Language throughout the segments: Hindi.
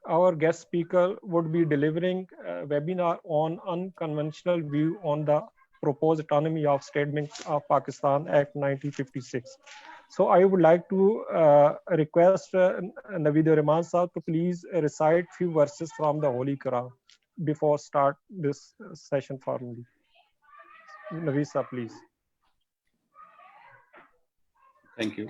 our guest speaker would be delivering a webinar on unconventional view on the proposed autonomy of State Bank of Pakistan Act 1956. So I would like to request Naveed Rahman Sahab to please recite few verses from the Holy Quran before start this session formally. Naveed Sahab, please. Thank you.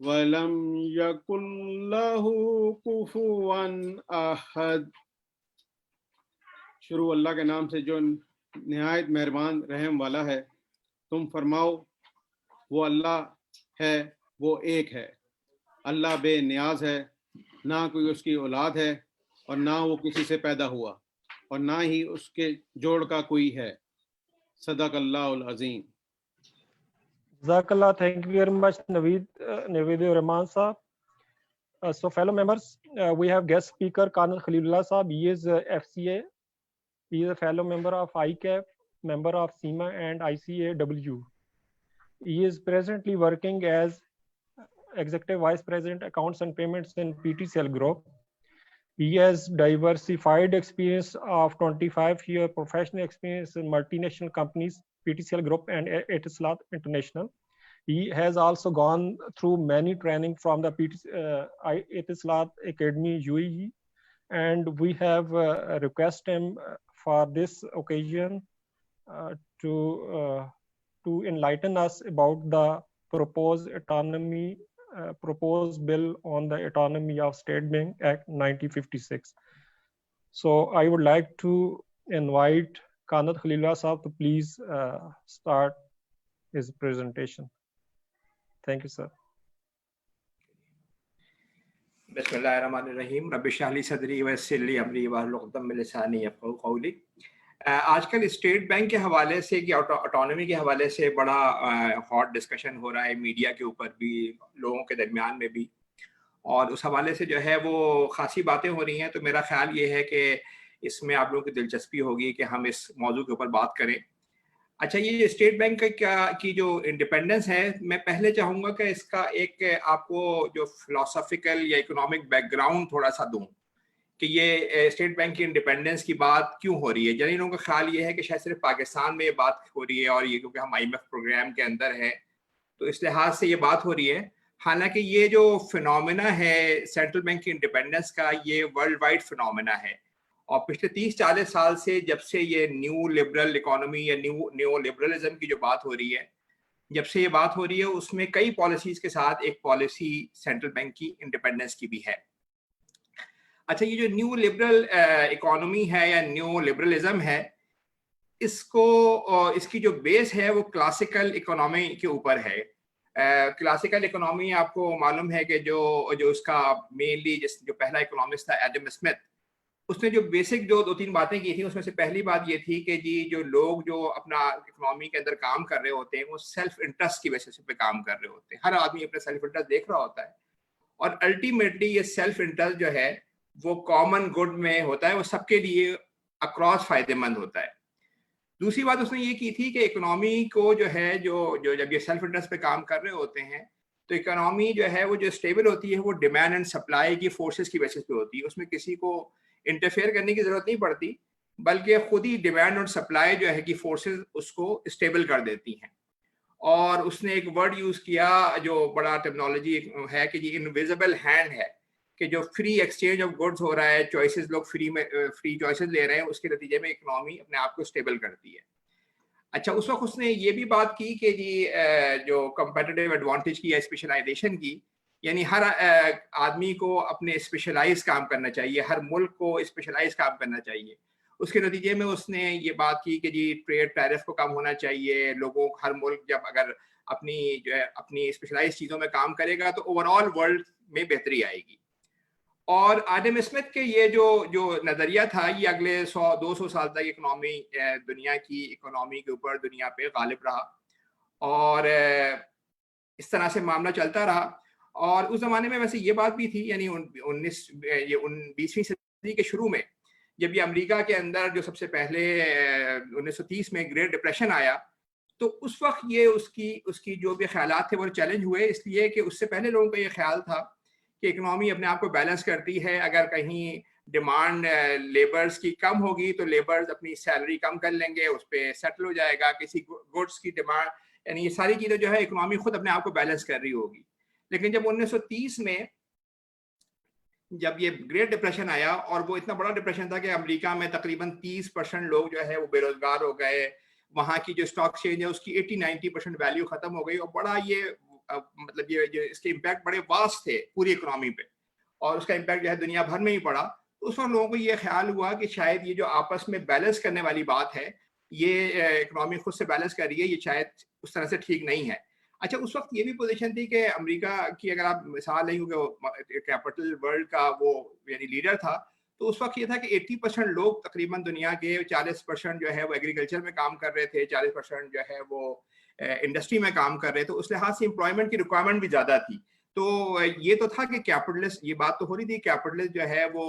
वलम यकुल लहू कुफुवन अहद। शुरू अल्लाह के नाम से जो निहायत मेहरबान रहम वाला है। तुम फरमाओ वो अल्लाह है, वो एक है। अल्लाह बेनियाज है, ना कोई उसकी औलाद है और ना वो किसी से पैदा हुआ और ना ही उसके जोड़ का कोई है। सदक़ल्लाहुल अज़ीम। Jazakallah, thank you very much, Naveed Rahman Sahab. So fellow members, we have guest speaker Kanat Khalilullah Sahab. He is FCA. He is a fellow member of ICAP, member of SEMA and ICAW. He is presently working as Executive Vice President Accounts and Payments in PTCL Group. He has diversified experience of 25-year professional experience in multinational companies, PTCL Group and Etisalat International. He has also gone through many training from the Etisalat Academy UAE, and we have requested him for this occasion to enlighten us about the proposed bill on the autonomy of State Bank Act 1956. So I would like to invite Kanat Khalilullah Sahab to please start his presentation. Thank you, sir. बिस्मिल्लाहिर्रहमानिर्रहीम रब्बि इश्रह ली सदरी वयस्सिर ली अमरी वहलुल उक़दतम मिन लिसानी यफ़क़हू क़ौली। आजकल स्टेट बैंक के हवाले से कि ऑटोनॉमी के हवाले से बड़ा हॉट डिस्कशन हो रहा है मीडिया के ऊपर भी, लोगों के दरमियान में भी, और उस हवाले से जो है वो खासी बातें हो रही हैं। तो मेरा ख्याल ये है कि इसमें आप लोगों की दिलचस्पी होगी कि हम इस मौजू के ऊपर बात करें। अच्छा, ये स्टेट बैंक की जो इंडिपेंडेंस है, मैं पहले चाहूँगा कि इसका एक आपको जो फिलोसॉफिकल या इकोनॉमिक बैकग्राउंड थोड़ा सा दूँ कि ये स्टेट बैंक की इंडिपेंडेंस की बात क्यों हो रही है। जन लोगों का ख्याल ये है कि शायद सिर्फ पाकिस्तान में ये बात हो रही है और ये क्योंकि हम IMF प्रोग्राम के अंदर है तो इस लिहाज से ये बात हो रही है। हालांकि ये जो फिनोमेना है सेंट्रल बैंक की इंडिपेंडेंस का, ये वर्ल्ड वाइड फिनोमेना है और पिछले 30-40 साल से जब से ये न्यू लिबरल इकोनॉमी या न्यू लिबरलिज्म की जो बात हो रही है, जब से ये बात हो रही है उसमें कई पॉलिसीज के साथ एक पॉलिसी सेंट्रल बैंक की इंडिपेंडेंस की भी है। अच्छा, ये जो न्यू लिबरल इकोनॉमी है या न्यू लिबरलिज्म है, इसकी जो बेस है वो क्लासिकल इकोनॉमी के ऊपर है। क्लासिकल इकोनॉमी आपको मालूम है कि जो उसका मेनली जो पहला इकोनॉमिस्ट था एडम स्मिथ, उसने जो बेसिक जो 2-3 बातें की थी, उसमें से पहली बात ये थी कि जी जो लोग जो अपना इकोनॉमी के अंदर काम कर रहे होते हैं वो सेल्फ इंटरेस्ट की बेसिस पे काम कर रहे होते हैं। हर आदमी अपना सेल्फ इंटरेस्ट देख रहा होता है और अल्टीमेटली ये सेल्फ इंटरेस्ट जो है वो कॉमन गुड में होता है, वो सबके लिए अक्रॉस फायदेमंद होता है। दूसरी बात उसने ये की थी कि इकोनॉमी को जो है जो जब ये सेल्फ इंटरेस्ट पे काम कर रहे होते हैं तो इकोनॉमी जो है वो जो स्टेबल होती है वो डिमांड एंड सप्लाई की फोर्सेस की बेसिस पे होती है। उसमें किसी को इंटरफेयर करने की जरूरत नहीं पड़ती, बल्कि खुद ही डिमांड और सप्लाई जो है कि फोर्सेस उसको स्टेबल कर देती हैं। और उसने एक वर्ड यूज किया जो बड़ा टेक्नोलॉजी है कि जी इनविजिबल हैंड है, कि जो फ्री एक्सचेंज ऑफ गुड्स हो रहा है, चॉइसेस लोग फ्री चॉइसेस ले रहे हैं, उसके नतीजे में इकोनॉमी अपने आप को स्टेबल करती है। अच्छा, उस वक्त उसने ये भी बात की कि जी जो कंपेटिटिव एडवांटेज की या स्पेशलाइजेशन की, यानी हर आदमी को अपने स्पेशलाइज काम करना चाहिए, हर मुल्क को स्पेशलाइज काम करना चाहिए। उसके नतीजे में उसने ये बात की कि जी ट्रेड टैरिफ को कम होना चाहिए। लोगों हर मुल्क जब अगर अपनी जो है अपनी स्पेशलाइज चीज़ों में काम करेगा तो ओवरऑल वर्ल्ड में बेहतरी आएगी। और आदम स्मिथ के ये जो नजरिया था, ये अगले 100-200 साल तक इकोनॉमी, दुनिया की इकोनॉमी के ऊपर दुनिया पे गालिब रहा और इस तरह से मामला चलता रहा। और उस जमाने में वैसे ये बात भी थी, यानी 20वीं सदी के शुरू में जब ये अमेरिका के अंदर जो सबसे पहले 1930 में ग्रेट डिप्रेशन आया, तो उस वक्त ये उसकी जो भी ख्यालात थे वो चैलेंज हुए, इसलिए कि उससे पहले लोगों का ये ख्याल था कि इकोनॉमी अपने आप को बैलेंस करती है। अगर कहीं डिमांड लेबर्स की कम होगी तो लेबर्स अपनी सैलरी कम कर लेंगे, उस पर सेटल हो जाएगा। किसी गुड्स की डिमांड, यानी ये सारी चीज़ें जो है इकोनॉमी खुद अपने आप को बैलेंस कर रही होगी। लेकिन जब 1930 में जब ये ग्रेट डिप्रेशन आया, और वो इतना बड़ा डिप्रेशन था कि अमेरिका में तकरीबन 30% लोग जो है वो बेरोजगार हो गए, वहाँ की जो स्टॉक एक्सचेंज है उसकी 80-90% वैल्यू खत्म हो गई, और बड़ा ये मतलब ये इसके इम्पैक्ट बड़े वास्ट थे पूरी इकोनॉमी पे, और उसका इम्पैक्ट जो है दुनिया भर में ही पड़ा। तो उस वक्त लोगों को ये ख्याल हुआ कि शायद ये जो आपस में बैलेंस करने वाली बात है, ये इकोनॉमी खुद से बैलेंस कर रही है, ये शायद उस तरह से ठीक नहीं है। अच्छा, उस वक्त ये भी पोजीशन थी कि अमेरिका की अगर आप मिसाल लें, क्योंकि कैपिटल वर्ल्ड का वो यानी लीडर था, तो उस वक्त ये था कि 80% लोग तकरीबन दुनिया के, 40% जो है वो एग्रीकल्चर में काम कर रहे थे, 40% जो है वो इंडस्ट्री में काम कर रहे थे। उस लिहाज से एम्प्लॉयमेंट की रिक्वायरमेंट भी ज़्यादा थी। तो ये तो था कि कैपिटलिस्ट, ये बात तो हो रही थी कैपिटलिस्ट जो है वो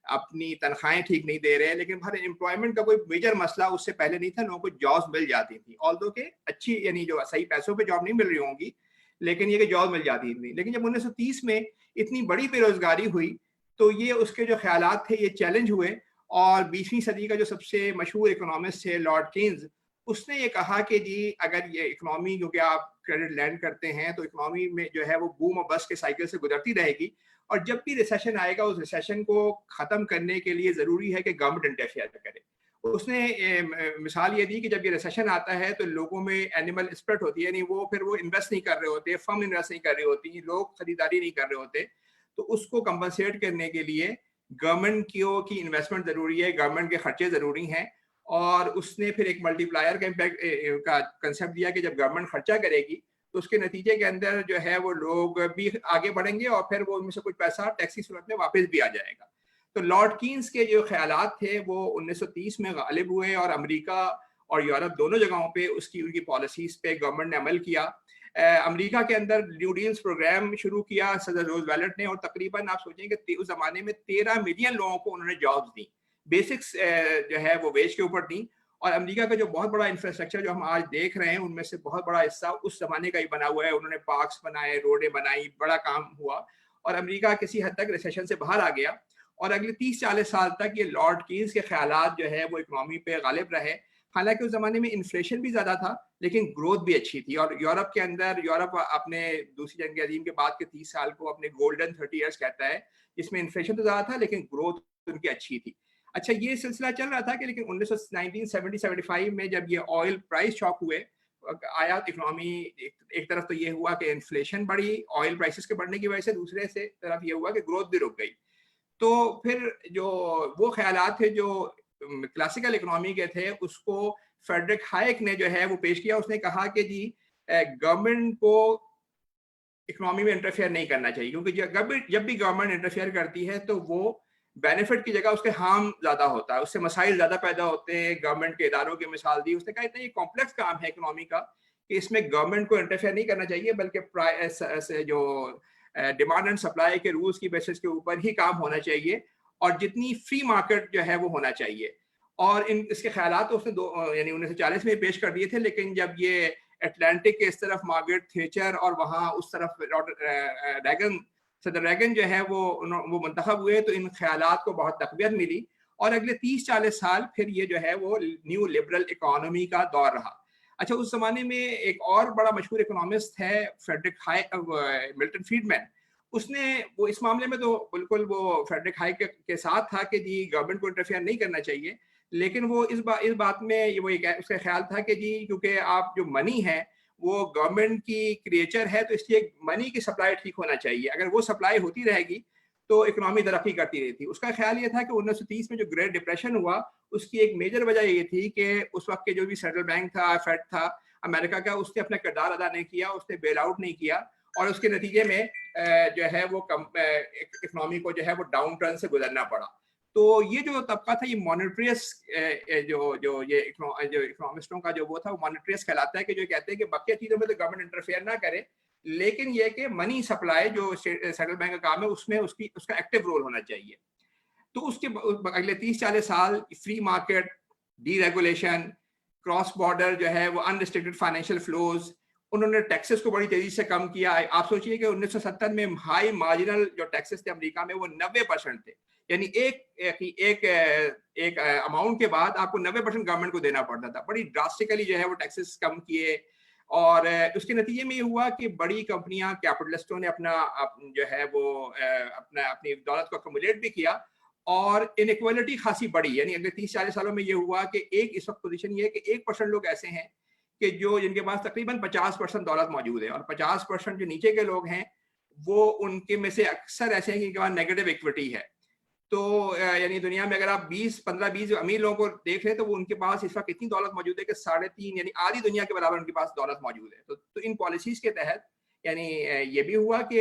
अपनी तनख्वाहें ठीक नहीं दे रहे हैं, लेकिन हर एम्प्लॉयमेंट का कोई मेजर मसला उससे पहले नहीं था। लोगों को जॉब्स मिल जाती थी, ऑल्दो के अच्छी, यानी जो सही पैसों पे जॉब नहीं मिल रही होंगी, लेकिन ये कि जॉब मिल जाती थी। लेकिन जब 1930 में इतनी बड़ी बेरोजगारी हुई, तो ये उसके जो ख्यालात थे ये चैलेंज हुए। और 20वीं सदी का जो सबसे मशहूर इकोनॉमिस्ट थे लॉर्ड केन्स, उसने ये कहा कि जी अगर ये इकोनॉमी, क्योंकि आप क्रेडिट लैंड करते हैं, तो इकोनॉमी में जो है वो बूम और बस्ट के साइकिल से गुजरती रहेगी, और जब भी रिसेशन आएगा उस रिसेशन को खत्म करने के लिए जरूरी है कि गवर्नमेंट इंटरफेयर करे। उसने मिसाल ये दी कि जब ये रिसेशन आता है तो लोगों में एनिमल स्पिरिट होती है, यानी फिर वो इन्वेस्ट नहीं कर रहे होते, फर्म इन्वेस्ट नहीं कर रही होती, लोग खरीदारी नहीं कर रहे होते, तो उसको कंपनसेट करने के लिए गवर्नमेंट की इन्वेस्टमेंट जरूरी है, गवर्नमेंट के खर्चे जरूरी हैं। और उसने फिर एक मल्टीप्लायर का इम्पैक्ट का कंसेप्ट दिया कि जब गवर्नमेंट खर्चा करेगी तो उसके नतीजे के अंदर जो है वो लोग भी आगे बढ़ेंगे, और फिर वो उनमें से कुछ पैसा टैक्स की सूरत में वापस भी आ जाएगा। तो लॉर्ड कीन्स के जो ख्यालात थे वो 1930 में गालिब हुए, और अमेरिका और यूरोप दोनों जगहों पे उनकी पॉलिसीज पे गवर्नमेंट ने अमल किया। अमेरिका के अंदर न्यू डील्स प्रोग्राम शुरू किया सदर रूजवेल्ट ने, और तकरीबन आप सोचें कि उस जमाने में 13 मिलियन लोगों को उन्होंने जॉब्स दी, बेसिक्स जो है वो वेज के ऊपर दी। और अमेरिका का जो बहुत बड़ा इंफ्रास्ट्रक्चर जो हम आज देख रहे हैं, उनमें से बहुत बड़ा हिस्सा उस जमाने का ही बना हुआ है। उन्होंने पार्क्स बनाए, रोडें बनाई, बड़ा काम हुआ, और अमेरिका किसी हद तक रिसेशन से बाहर आ गया। और अगले 30-40 साल तक ये लॉर्ड कीन्स के ख्यालात जो है वो इकोनॉमी पे गालिब रहे। हालांकि उस जमाने में इन्फ्लेशन भी ज्यादा था, लेकिन ग्रोथ भी अच्छी थी। और यूरोप के अंदर, यूरोप अपने दूसरी जंग अजीम के बाद के 30 साल को अपने गोल्डन 30 ईयर्स कहता है, जिसमें इन्फ्लेशन तो ज्यादा था लेकिन ग्रोथ उनकी अच्छी थी। अच्छा, ये सिलसिला चल रहा था कि लेकिन 1970-75 में जब ये ऑयल प्राइस शॉक हुए आया, इकोनॉमी एक तरफ तो ये हुआ कि इन्फ्लेशन बढ़ी ऑयल प्राइसेस के बढ़ने की वजह से, दूसरे से तरफ ये हुआ कि ग्रोथ भी रुक गई। तो फिर जो वो ख्यालात थे जो क्लासिकल इकोनॉमी के थे, उसको फ्रेडरिक हाइक ने जो है वो पेश किया। उसने कहा कि जी गवर्नमेंट को इकोनॉमी में इंटरफेयर नहीं करना चाहिए, क्योंकि जब भी गवर्नमेंट इंटरफेयर करती है तो वो बेनिफिट की जगह उसके हार्म ज्यादा होता है, उससे मसाइल ज्यादा पैदा होते हैं। गवर्नमेंट के इदारों की मिसाल दी उसने, कहा इतना ये कॉम्प्लेक्स काम है इकोनॉमी का कि इसमें गवर्नमेंट को इंटरफेयर नहीं करना चाहिए, बल्कि जो डिमांड एंड सप्लाई के रूल्स की बेसिस के ऊपर ही काम होना चाहिए, और जितनी फ्री मार्केट जो है वो होना चाहिए। और इसके ख्यालात उसने यानी 1940 में पेश कर दिए थे, लेकिन जब ये अटलांटिक के इस तरफ मार्गरेट थैचर और वहाँ उस तरफ सदर रैगन जो है वो मुंतखब हुए, तो इन ख्यालात को बहुत तक़वियत मिली। और अगले 30-40 साल फिर ये जो है वो न्यू लिबरल इकोनॉमी का दौर रहा। अच्छा, उस जमाने में एक और बड़ा मशहूर इकोनॉमिस्ट है फ्रेडरिक मिल्टन फ्रीडमैन। उसने वो इस मामले में तो बिल्कुल वो फ्रेडरिक हाइक के साथ था कि जी गवर्नमेंट को इंटरफेयर नहीं करना चाहिए, लेकिन वो इस बात में वो उसका ख्याल था कि जी क्योंकि आप जो मनी है वो गवर्नमेंट की क्रिएचर है, तो इसलिए मनी की सप्लाई ठीक होना चाहिए। अगर वो सप्लाई होती रहेगी तो इकोनॉमी तरक्की करती रहती। उसका ख्याल ये था कि 1930 में जो ग्रेट डिप्रेशन हुआ, उसकी एक मेजर वजह ये थी कि उस वक्त के जो भी सेंट्रल बैंक था, फेड था अमेरिका का, उसने अपना किरदार अदा नहीं किया, उसने बेल आउट नहीं किया, और उसके नतीजे में जो है वो इकोनॉमी को जो है वो डाउन टर्न से गुजरना पड़ा। तो ये जो तबका था, ये मॉनेटरियस जो इकोनॉमिस्टों का जो वो था, वो मॉनेटरियस कहलाता है, कि जो कहते हैं कि बाकी चीज़ों में तो गवर्नमेंट इंटरफेयर ना करे, लेकिन ये कि मनी सप्लाई जो सेंट्रल बैंक का काम है उसमें उसका एक्टिव रोल होना चाहिए। तो उसके अगले 30-40 साल free market, deregulation, cross border जो है वो अनरिस्ट्रिक्टेड फाइनेंशियल फ्लोज, उन्होंने टैक्सेस को बड़ी तेजी से कम किया। आप सोचिए कि 1970 में हाई मार्जिनल जो टैक्सेस थे अमेरिका में वो 90% थे, यानी एक अमाउंट के बाद आपको 90% गवर्नमेंट को देना पड़ता था। बड़ी ड्रास्टिकली जो है वो टैक्सेस कम किए, और उसके नतीजे में ये हुआ कि बड़ी कंपनियां, कैपिटलिस्टों ने जो है वो अपनी दौलत को अक्यूमुलेट भी किया, और इनइक्वालिटी खासी बढ़ी। यानी अगले 30-40 सालों में ये हुआ कि इस वक्त पोजीशन ये है कि 1% लोग ऐसे हैं कि जिनके पास तकरीबन 50% दौलत मौजूद है, और 50% जो नीचे के लोग हैं वो उनके में से अक्सर ऐसे हैं कि इनके पास नेगेटिव इक्विटी है। तो यानी दुनिया में अगर आप 15-20 अमीर लोगों को देख रहे हैं तो वो उनके पास इस वक्त इतनी दौलत मौजूद है कि 3.5 यानी आधी दुनिया के बराबर उनके पास दौलत मौजूद है। तो इन पॉलिसीज के तहत यानी ये भी हुआ कि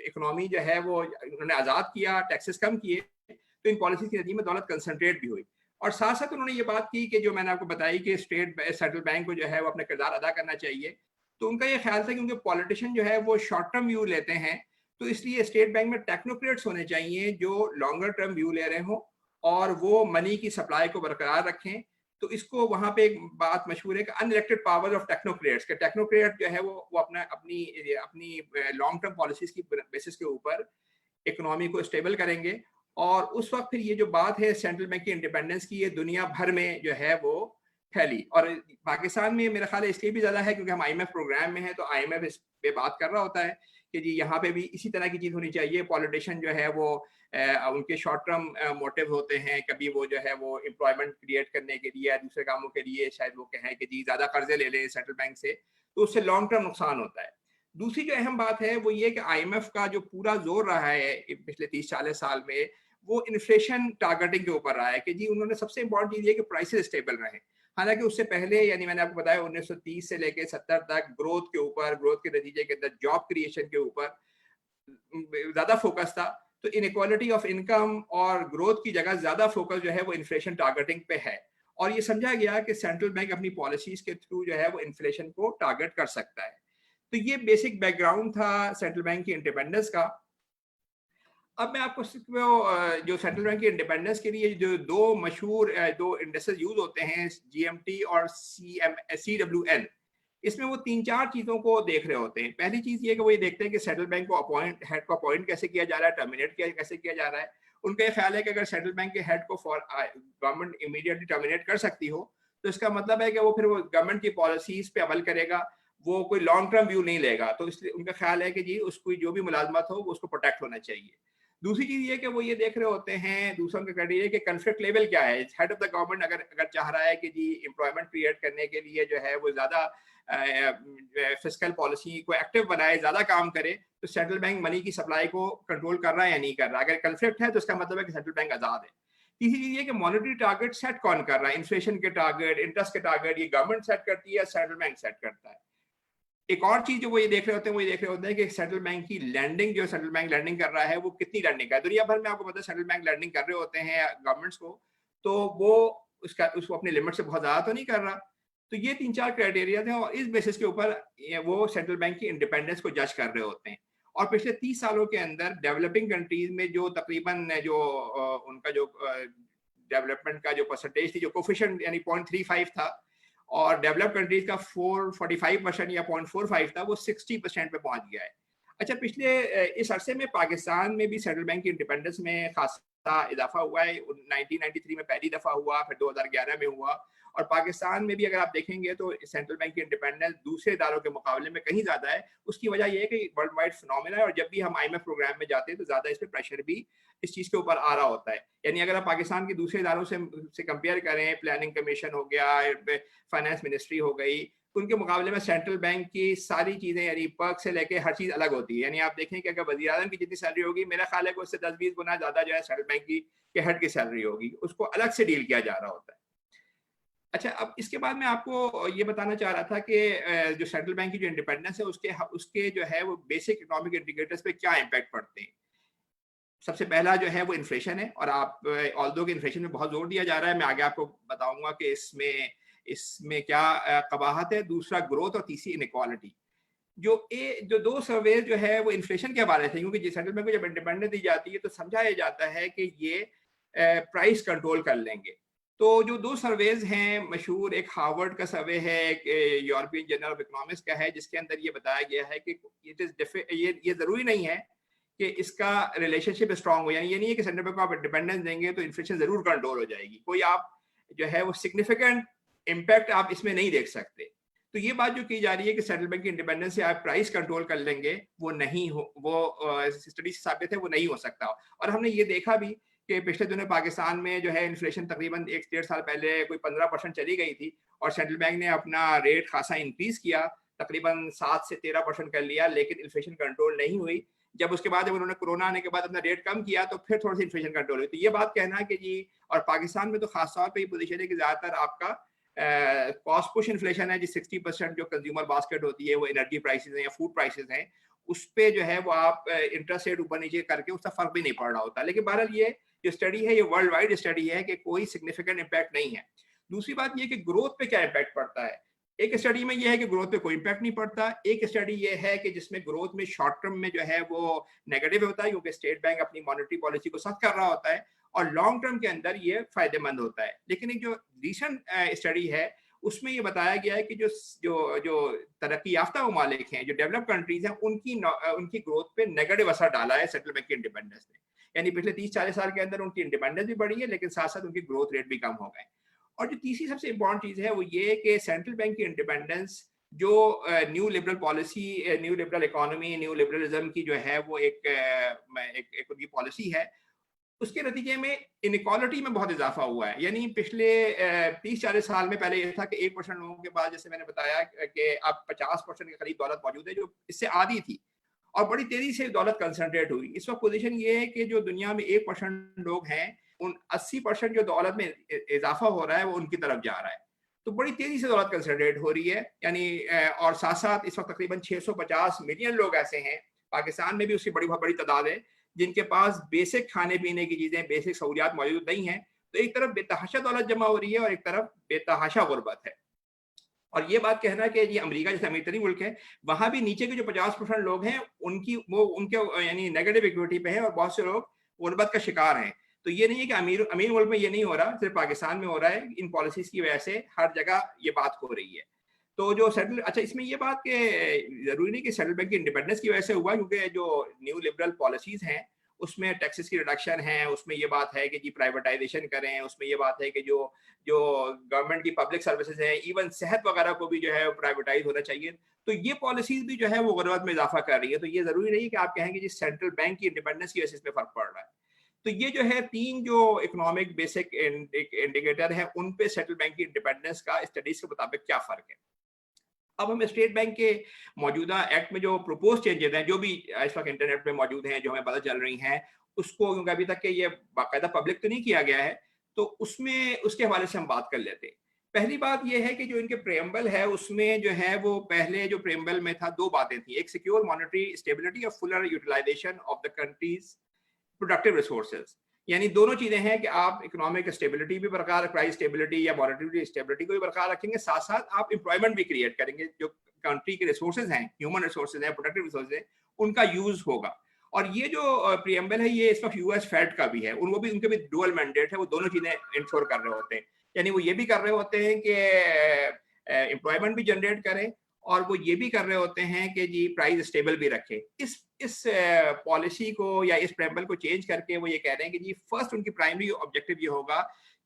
इकोनॉमी जो है वो उन्होंने आज़ाद किया, टैक्सेस कम किए, तो इन पॉलिसीज के नतीजे में दौलत कंसंट्रेट भी हुई। और साथ साथ उन्होंने ये बात की कि जो मैंने आपको बताई कि सेंट्रल बैंक को जो है वो अपना किरदार अदा करना चाहिए। तो उनका ये ख्याल था कि उनके पॉलिटिशियन जो है वो शॉर्ट टर्म व्यू लेते हैं, तो इसलिए स्टेट बैंक में टेक्नोक्रेट्स होने चाहिए जो लॉन्गर टर्म व्यू ले रहे हों और वो मनी की सप्लाई को बरकरार रखें। तो इसको वहाँ पे एक बात मशहूर है कि अनइलेक्टेड पावर्स ऑफ टेक्नोक्रेट्स, के टेक्नोक्रेट जो है वो अपनी लॉन्ग टर्म पॉलिसीज की बेसिस के ऊपर इकोनॉमी को स्टेबल करेंगे। और उस वक्त फिर ये जो बात है सेंट्रल बैंक की इंडिपेंडेंस की, ये दुनिया भर में जो है वो फैली। और पाकिस्तान में मेरा ख्याल है इसलिए भी ज़्यादा है क्योंकि हम IMF प्रोग्राम में हैं, तो IMF इस पे बात कर रहा होता है कि जी यहाँ पे भी इसी तरह की चीज़ होनी चाहिए। पॉलिटिशियन जो है वो उनके शॉर्ट टर्म मोटिव होते हैं, कभी वो जो है वो एम्प्लॉयमेंट क्रिएट करने के लिए या दूसरे कामों के लिए शायद वो कहें कि जी ज़्यादा कर्जे ले लें सेंट्रल बैंक से, तो उससे लॉन्ग टर्म नुकसान होता है। दूसरी जो अहम बात है वो ये कि IMF का जो पूरा जोर रहा है पिछले 30-40 साल में, वो इन्फ्लेशन टारगेटिंग के ऊपर रहा है कि जी उन्होंने सबसे इंपॉर्टेंट चीज़ ये कि प्राइसेस स्टेबल रहें। हालांकि उससे पहले यानी मैंने आपको बताया 1930 से लेकर 70 तक ग्रोथ के ऊपर, ग्रोथ के नतीजे के अंदर जॉब क्रिएशन के ऊपर ज़्यादा फोकस था। तो इनइक्वालिटी ऑफ इनकम और ग्रोथ की जगह ज़्यादा फोकस जो है वो इन्फ्लेशन टारगेटिंग पे है, और ये समझा गया कि सेंट्रल बैंक अपनी पॉलिसीज के थ्रू जो है वो इन्फ्लेशन को टारगेट कर सकता है। तो ये बेसिक बैकग्राउंड था सेंट्रल बैंक की इंडिपेंडेंस का। अब मैं आपको जो सेंट्रल बैंक की इंडिपेंडेंस के लिए जो दो मशहूर दो इंडेक्सेस यूज होते हैं, GMT और CWN, इसमें वो 3-4 चीज़ों को देख रहे होते हैं। पहली चीज़ ये कि वो ये देखते हैं कि सेंट्रल बैंक को हेड को अपॉइंट कैसे किया जा रहा है, टर्मिनेट कैसे किया जा रहा है। उनका ये ख्याल है कि अगर सेंट्रल बैंक के हेड को गवर्नमेंट इमीडिएटली टर्मिनेट कर सकती हो, तो इसका मतलब है कि वो फिर वो गवर्नमेंट की पॉलिसीज पे अमल करेगा, वो कोई लॉन्ग टर्म व्यू नहीं लेगा। तो इसलिए उनका ख्याल है कि जी उसको जो भी मुलाजमत हो वो उसको प्रोटेक्ट होना चाहिए। दूसरी चीज ये कि वो ये देख रहे होते हैं, दूसरा उनका क्राइटेरिया कि कॉन्फ्लिक्ट लेवल क्या है। हेड ऑफ द गवर्नमेंट अगर चाह रहा है कि जी एम्प्लॉयमेंट क्रिएट करने के लिए जो है वो ज्यादा फिस्कल पॉलिसी को एक्टिव बनाए, ज्यादा काम करे, तो सेंट्रल बैंक मनी की सप्लाई को कंट्रोल कर रहा है या नहीं कर रहा। अगर कॉन्फ्लिक्ट है तो इसका मतलब है कि सेंट्रल बैंक आजाद है। तीसरी चीज ये कि मॉनेटरी टारगेट सेट कौन कर रहा है, इन्फ्लेशन के टारगेट, इंटरेस्ट के टारगेट, ये गवर्नमेंट सेट करती है या सेंट्रल बैंक सेट करता है। एक और चीज जो वो ये देख रहे होते हैं, वो ये देख रहे होते हैं कि सेंट्रल बैंक की लैंडिंग, जो सेंट्रल बैंक लैंडिंग कर रहा है वो कितनी लैंडिंग है। दुनिया भर में आपको पता है सेंट्रल बैंक लैंडिंग कर रहे होते हैं गवर्नमेंट्स को, तो वो उसको अपने लिमिट से बहुत ज्यादा तो नहीं कर रहा। तो ये 3-4 क्राइटेरिया थे और इस बेसिस के ऊपर वो सेंट्रल बैंक की इंडिपेंडेंस को जज कर रहे होते हैं। और पिछले 30 सालों के अंदर डेवलपिंग कंट्रीज में जो तकरीबन जो उनका जो डेवलपमेंट का जो परसेंटेज थी, जो कोफिशिएंट यानी 0.35 था, और डेवलप कंट्रीज का 445% या 0.45 था, वो 60% पे पहुंच गया है। अच्छा, पिछले इस अरसे में पाकिस्तान में भी सेंट्रल बैंक की इंडिपेंडेंस में खासा इजाफा हुआ है। 1993 में पहली दफा हुआ, फिर 2011 में हुआ, और पाकिस्तान में भी अगर आप देखेंगे तो सेंट्रल बैंक की इंडिपेंडेंस दूसरे इदारों के मुकाबले में कहीं ज्यादा है। उसकी वजह यह है कि वर्ल्ड वाइड फिनोमेना है, और जब भी हम IMF प्रोग्राम में जाते हैं तो ज्यादा इस पर प्रेशर भी इस चीज के ऊपर आ रहा होता है। यानी अगर आप पाकिस्तान के दूसरे इदारों से कंपेयर करें, प्लानिंग कमीशन हो गया, फाइनेंस मिनिस्ट्री हो गई, तो उनके मुकाबले में सेंट्रल बैंक की सारी चीजें यानी पर्क से लेके हर चीज अलग होती है। यानी आप देखें कि अगर वज़ीर आज़म की जितनी सैलरी होगी, मेरा ख्याल है कि उससे 10-20 गुना ज्यादा जो है सेंट्रल बैंक की हेड की सैलरी होगी, उसको अलग से डील किया जा रहा होता है। अच्छा, अब इसके बाद मैं आपको ये बताना चाह रहा था कि जो सेंट्रल बैंक की जो इंडिपेंडेंस है उसके जो है वो बेसिक इकोनॉमिक इंडिकेटर्स पे क्या इम्पैक्ट पड़ते हैं। सबसे पहला जो है वो इन्फ्लेशन है, और आप ऑल्दो कि इन्फ्लेशन में बहुत जोर दिया जा रहा है, मैं आगे आपको बताऊंगा कि इसमें इसमें क्या कबाहत है। दूसरा ग्रोथ, और तीसरी इनइक्वालिटी। जो दो सर्वे जो है वो इन्फ्लेशन के हवाले से, क्योंकि सेंट्रल बैंक को जब इंडिपेंडेंस दी जाती है तो समझाया जाता है कि ये प्राइस कंट्रोल कर लेंगे। तो जो दो सर्वेज हैं मशहूर, एक हार्वर्ड का सर्वे है, एक यूरोपियन जर्नल ऑफ इकोनॉमिक्स का है, जिसके अंदर ये बताया गया है कि ये जरूरी नहीं है कि इसका रिलेशनशिप स्ट्रांग हो, यानी ये नहीं है कि सेंट्रल बैंक को आप इंडिपेंडेंस देंगे तो इन्फ्लेशन जरूर कंट्रोल हो जाएगी। कोई आप जो है वो सिग्निफिकेंट इम्पैक्ट आप इसमें नहीं देख सकते। तो ये बात जो की जा रही है कि सेंट्रल बैंक की इंडिपेंडेंस से आप प्राइस कंट्रोल कर लेंगे, वो नहीं हो, वो स्टडी से साबित है वो नहीं हो सकता। और हमने ये देखा भी कि पिछले दिनों पाकिस्तान में जो है इन्फ्लेशन तकरीबन 1-1.5 साल पहले कोई 15% चली गई थी, और सेंट्रल बैंक ने अपना रेट खासा इंक्रीज किया, तकरीबन 7 से 13% कर लिया, लेकिन इन्फ्लेशन कंट्रोल नहीं हुई। जब उसके बाद जब उन्होंने कोरोना आने के बाद अपना रेट कम किया तो फिर थोड़ी सी इन्फ्लेशन कंट्रोल हुई। तो ये बात कहना है कि जी, और पाकिस्तान में तो खासतौर पर ये पोजीशन है कि ज्यादातर आपका कॉस्ट पुश इन्फ्लेशन है, जी 60% जो कंज्यूमर बास्केट होती है वो एनर्जी प्राइसेस हैं या फूड प्राइसेस हैं, उस पे जो है वो आप इंटरेस्ट रेट ऊपर नीचे करके उसका फर्क भी नहीं पड़ रहा होता। लेकिन बहरहाल ये जो स्टडी है ये वर्ल्ड वाइड स्टडी है कि कोई सिग्निफिकेंट इम्पैक्ट नहीं है। दूसरी बात ये कि ग्रोथ पे क्या इम्पैक्ट पड़ता है। एक स्टडी में ये है कि ग्रोथ पे कोई इम्पैक्ट नहीं पड़ता। एक स्टडी ये है कि जिसमें ग्रोथ में शॉर्ट टर्म में जो है वो नेगेटिव होता है, क्योंकि स्टेट बैंक अपनी मॉनेटरी पॉलिसी को सख्त कर रहा होता है, और लॉन्ग टर्म के अंदर ये फायदेमंद होता है। लेकिन एक जो रिसेंट स्टडी है उसमें ये बताया गया है कि जो जो जो तरक्की याफ्ता ममालिक हैं, जो डेवलप कंट्रीज हैं, उनकी ग्रोथ पे नेगेटिव असर डाला है सेंट्रल बैंक की इंडिपेंडेंस ने। यानी पिछले 30-40 साल के अंदर उनकी इंडिपेंडेंस भी बढ़ी है, लेकिन साथ साथ उनकी ग्रोथ रेट भी कम हो गए। और जो तीसरी सबसे इंपॉर्टेंट चीज है वो ये कि सेंट्रल बैंक की इंडिपेंडेंस जो new liberal policy, new liberal economy, new liberalism की जो है वो एक उनकी पॉलिसी है, उसके नतीजे में इनइक्वालिटी में बहुत इजाफा हुआ है। यानी पिछले 30-40 साल में पहले ये था कि 1% लोगों के पास, जैसे मैंने बताया कि अब 50% के करीब दौलत मौजूद है, जो इससे आधी थी, और बड़ी तेजी से दौलत कंसंट्रेट हुई। इस वक्त पोजीशन ये है कि जो दुनिया में 1% लोग हैं, उन 80% जो दौलत में इजाफा हो रहा है वो उनकी तरफ जा रहा है। तो बड़ी तेजी से दौलत कंसंट्रेट हो रही है। यानी और साथ साथ इस वक्त तकरीबन 650 मिलियन लोग ऐसे हैं, पाकिस्तान में भी उसकी बहुत बड़ी तादाद है, जिनके पास बेसिक खाने पीने की चीजें, बेसिक सहूलियात मौजूद नहीं है। तो एक तरफ बेतहाशा दौलत जमा हो रही है और एक तरफ बेतहाशा गुर्बत है। और ये बात कहना कि ये अमेरिका जैसे अमीर तरीन मुल्क है, वहां भी नीचे के जो 50% लोग हैं उनके यानी नेगेटिव इक्विटी पे है, और बहुत से लोग गुर्बत का शिकार हैं। तो ये नहीं है कि अमीर मुल्क में ये नहीं हो रहा, सिर्फ पाकिस्तान में हो रहा है। इन पॉलिसीज की वजह से हर जगह ये बात हो रही है। तो जो सेंट्रल, अच्छा इसमें ये बात के जरूरी नहीं कि सेंट्रल बैंक की इंडिपेंडेंस की वजह से हुआ, क्योंकि जो न्यू लिबरल पॉलिसीज हैं उसमें टैक्सेस की रिडक्शन है, उसमें ये बात है कि जी प्राइवेटाइजेशन करें, उसमें ये बात है कि जो जो गवर्नमेंट की पब्लिक सर्विसेज हैं, इवन सेहत वगैरह को भी जो है प्राइवेटाइज होना चाहिए। तो ये पॉलिसीज भी जो है वो गुर्बत में इजाफा कर रही है। तो ये जरूरी नहीं है कि आप कहेंगे जी सेंट्रल बैंक की इंडिपेंडेंस की वजह से इसमें फर्क पड़ रहा है। तो ये जो है तीन जो इकोनॉमिक बेसिक इंडिकेटर है, उन पे सेंट्रल बैंक की इंडिपेंडेंस का स्टडीज के मुताबिक क्या फर्क है। अब हम स्टेट बैंक के मौजूदा एक्ट में जो प्रपोज चेंजेस हैं, जो भी इस वक्त इंटरनेट पे मौजूद हैं, जो हमें पता चल रही हैं, उसको क्योंकि अभी तक के ये बाकायदा पब्लिक तो नहीं किया गया है, तो उसमें उसके हवाले से हम बात कर लेते हैं। पहली बात यह है कि जो इनके प्रेम्बल है उसमें जो है वो पहले जो प्रेम्बल में था दो बातें थी, एक सिक्योर मॉनेटरी स्टेबिलिटी और fuller utilization of the country's productive resources. यानी दोनों चीजें हैं कि आप इकोनॉमिक स्टेबिलिटी भी बरकरार, प्राइस स्टेबिलिटी या मॉनेटरी स्टेबिलिटी को भी बरकरार रखेंगे, साथ साथ आप एम्प्लॉयमेंट भी क्रिएट करेंगे। जो कंट्री के रिसोर्सेज हैं, ह्यूमन रिसोर्सेज हैं, प्रोडक्टिव रिसोर्सेज हैं, उनका यूज होगा। और ये जो प्रीएम्बल है ये इस वक्त यूएस फेड का भी है, उनके भी डुअल मैंडेट है, वो दोनों चीजें इंश्योर कर रहे होते हैं। यानी वो ये भी कर रहे होते हैं कि एम्प्लॉयमेंट भी जनरेट करें, और वो ये भी कर रहे होते हैं कि जी प्राइस स्टेबल भी रखें। इस पॉलिसी को या इस प्रेम्बल को चेंज करके वो ये कह रहे हैं कि जी फर्स्ट उनकी प्राइमरी ऑब्जेक्टिव ये होगा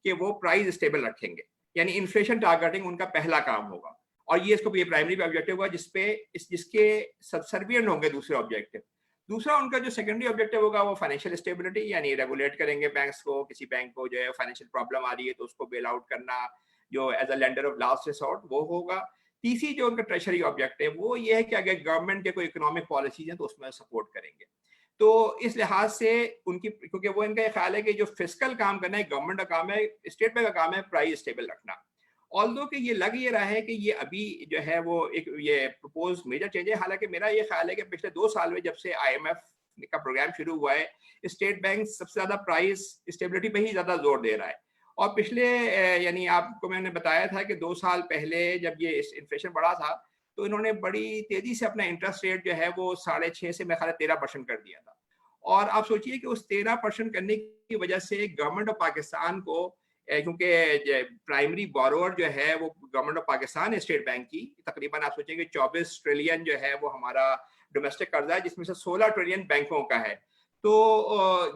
कि वो प्राइस स्टेबल रखेंगे, यानी इन्फ्लेशन टारगेटिंग उनका पहला काम होगा। और ये इसको ये प्राइमरी ऑब्जेक्टिव होगा जिसके सबसर्विएंट होंगे दूसरे ऑब्जेक्टिव। दूसरा उनका जो सेकेंडरी ऑब्जेक्टिव होगा वो फाइनेंशियल स्टेबिलिटी, यानी रेगुलेट करेंगे बैंक्स को, किसी बैंक को जो है फाइनेंशियल प्रॉब्लम आ रही है तो उसको बेल आउट करना, जो as a lender of last resort, वो होगा। तीसरी जो उनका ट्रेजरी ऑब्जेक्टिव है वो ये है कि अगर गवर्नमेंट के कोई इकोनॉमिक पॉलिसीज हैं तो उसमें सपोर्ट करेंगे। तो इस लिहाज से उनकी, क्योंकि वो इनका ख्याल है कि जो फिस्कल काम करना है गवर्नमेंट का काम है, स्टेट बैंक का काम है प्राइस स्टेबल रखना। ऑल्दो कि ये लग ये रहा है कि ये अभी जो है वो एक ये प्रपोज मेजर चेंज है। हालांकि मेरा ये ख्याल है कि पिछले 2 साल में जब से IMF का प्रोग्राम शुरू हुआ है, स्टेट बैंक सबसे ज्यादा प्राइस स्टेबिलिटी पे ही ज्यादा जोर दे रहा है। और पिछले यानी आपको मैंने बताया था कि 2 साल पहले जब ये इन्फ्लेशन बढ़ा था तो इन्होंने बड़ी तेजी से अपना इंटरेस्ट रेट जो है वो 6.5 से मेरे ख्याल 13% कर दिया था। और आप सोचिए कि उस 13% करने की वजह से गवर्नमेंट ऑफ पाकिस्तान को, क्योंकि प्राइमरी बोरोअर जो है वो गवर्नमेंट ऑफ पाकिस्तान है स्टेट बैंक की, तकरीबन आप सोचेंगे 24 ट्रिलियन जो है वो हमारा डोमेस्टिक कर्जा है, जिसमें से 16 ट्रिलियन बैंकों का है। तो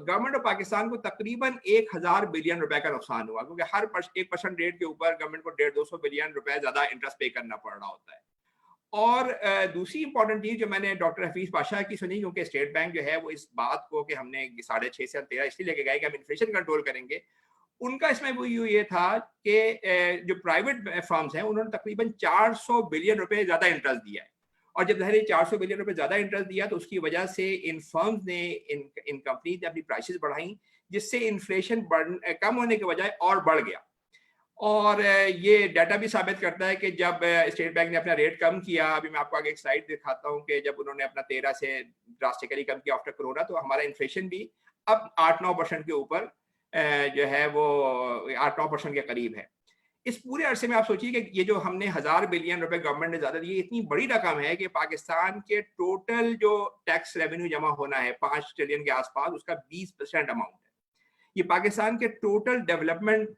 गवर्नमेंट ऑफ पाकिस्तान को तकरीबन 1000 बिलियन रुपए का नुकसान हुआ, क्योंकि हर 1% रेट के ऊपर गवर्नमेंट को 150-200 बिलियन रुपए ज्यादा इंटरेस्ट पे करना पड़ रहा होता है। और दूसरी इंपॉर्टेंट चीज जो मैंने डॉक्टर हफीज पाशा की सुनी, क्योंकि स्टेट बैंक जो है वो इस बात को कि हमने 6.5 से 13 इसलिए लेके गए कि हम इन्फ्लेशन कंट्रोल करेंगे, उनका इसमें वो ये था कि जो प्राइवेट फर्म्स हैं उन्होंने तकरीबन 400 बिलियन रुपए ज्यादा इंटरेस्ट दिया है। और जब ज़ाहिर 400 बिलियन रुपए ज्यादा इंटरेस्ट दिया तो उसकी वजह से इन फर्म्स ने, इन कंपनी ने अपनी प्राइसेस बढ़ाई, जिससे इन्फ्लेशन कम होने के बजाय और बढ़ गया। और ये डाटा भी साबित करता है कि जब स्टेट बैंक ने अपना रेट कम किया, अभी मैं आपको आगे एक स्लाइड दिखाता हूँ कि जब उन्होंने अपना 13 से ड्रास्टिकली कम किया आफ्टर कोरोना, तो हमारा इन्फ्लेशन भी अब 8-9% के ऊपर जो है वो 8-9% के करीब है। इस पूरे अरसे में आप सोचिए कि ये जो हमने 1000 बिलियन रुपए गवर्नमेंट ने ज्यादा दिए, इतनी बड़ी रकम है कि पाकिस्तान के टोटल जो टैक्स रेवेन्यू जमा होना है 5 ट्रिलियन के आसपास, उसका 20% अमाउंट है। ये पाकिस्तान के टोटल डेवलपमेंट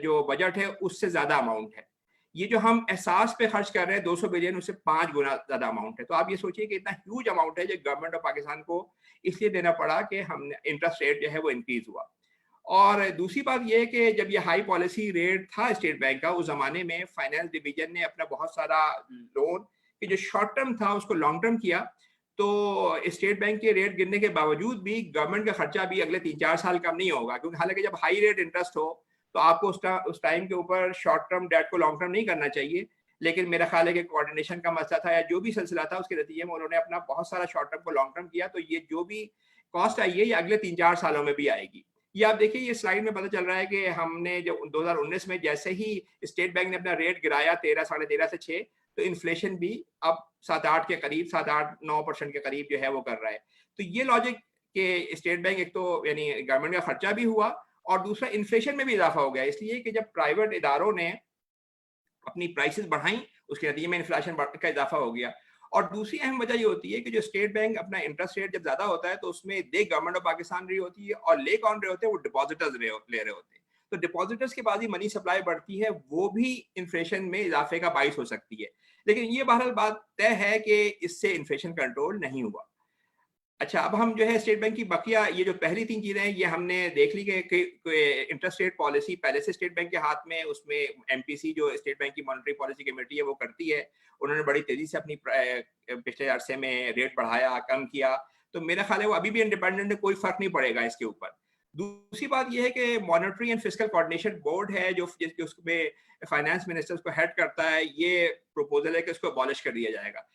जो बजट है उससे ज्यादा अमाउंट है। ये जो हम एहसास पे खर्च कर रहे हैं 200 बिलियन, उससे 5 गुना ज्यादा अमाउंट है। तो आप ये सोचिए कि इतना ह्यूज अमाउंट है जो गवर्नमेंट ऑफ पाकिस्तान को इसलिए देना पड़ा कि हमने इंटरेस्ट रेट जो है वो इंक्रीज हुआ। और दूसरी बात यह है कि जब ये हाई पॉलिसी रेट था स्टेट बैंक का, उस जमाने में फाइनेंस डिवीजन ने अपना बहुत सारा लोन कि जो शॉर्ट टर्म था उसको लॉन्ग टर्म किया। तो स्टेट बैंक के रेट गिरने के बावजूद भी गवर्नमेंट का खर्चा भी अगले 3-4 साल कम नहीं होगा, क्योंकि हालांकि जब हाई रेट इंटरेस्ट हो तो आपको उस टाइम के ऊपर शॉर्ट टर्म डेट को लॉन्ग टर्म नहीं करना चाहिए। लेकिन मेरा ख्याल है कि कोऑर्डिनेशन का मसला था या जो भी सिलसिला था, उसके नतीजे में उन्होंने अपना बहुत सारा शॉर्ट टर्म को लॉन्ग टर्म किया। तो ये जो भी कॉस्ट आई है ये अगले 3-4 सालों में भी आएगी। ये आप देखिए, ये स्लाइड में पता चल रहा है कि हमने जो 2019 में जैसे ही स्टेट बैंक ने अपना रेट गिराया 13, 13.5 से 6, तो इन्फ्लेशन भी अब 7-8 के करीब, 7-8-9% के करीब जो है वो कर रहा है। तो ये लॉजिक कि स्टेट बैंक एक तो यानी गवर्नमेंट का खर्चा भी हुआ और दूसरा इन्फ्लेशन में भी इजाफा हो गया, इसलिए कि जब प्राइवेट इदारों ने अपनी प्राइसेस बढ़ाई उसके नतीजे में इन्फ्लेशन का इजाफा हो गया। और दूसरी अहम वजह ये होती है कि जो स्टेट बैंक अपना इंटरेस्ट रेट जब ज्यादा होता है तो उसमें दे गवर्नमेंट ऑफ पाकिस्तान रही होती है और ले कौन रहे होते हैं, वो डिपॉजिटर्स ले रहे होते हैं। तो डिपॉजिटर्स के बाद ही मनी सप्लाई बढ़ती है, वो भी इन्फ्लेशन में इजाफे का बाइस हो सकती है। लेकिन ये बहरहाल बात तय है कि इससे इन्फ्लेशन कंट्रोल नहीं हुआ। अच्छा, अब हम जो है स्टेट बैंक की बकिया ये जो पहली 3 चीजें हैं ये हमने देख ली कि इंटरेस्ट रेट पॉलिसी पहले से स्टेट बैंक के हाथ में, उसमें एमपीसी जो स्टेट बैंक की मॉनेटरी पॉलिसी कमेटी है वो करती है। उन्होंने बड़ी तेजी से अपनी पिछले अरसे में रेट बढ़ाया, कम किया, तो मेरा ख्याल है वो अभी भी इंडिपेंडेंट है, कोई फर्क नहीं पड़ेगा इसके ऊपर। दूसरी बात यह है कि monetary and fiscal coordination board है जो उसमें फाइनेंस मिनिस्टर को हेड करता है, ये प्रोपोजल है कि उसको अबॉलिश कर दिया जाएगा।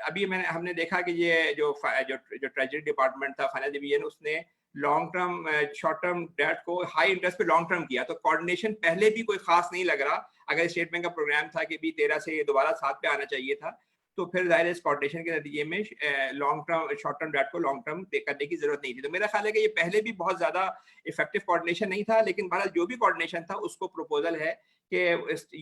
अभी हमने देखा कि ये जो ट्रेजरी डिपार्टमेंट था, फाइनेंस डिवीजन, उसने long term short term debt को हाई इंटरेस्ट पे लॉन्ग टर्म किया। तो कोऑर्डिनेशन पहले भी कोई खास नहीं लग रहा। अगर स्टेट बैंक का प्रोग्राम था कि भी 13 से दोबारा 7 पे आना चाहिए था, तो फिर जाहिर इस कोऑर्डिनेशन के नतीजे में long term short term debt को लॉन्ग टर्म करने की जरूरत नहीं थी। तो मेरा ख्याल है कि ये पहले भी बहुत ज्यादा इफेक्टिव कोऑर्डिनेशन नहीं था, लेकिन बहरहाल जो भी कोऑर्डिनेशन था उसको प्रोपोजल है कि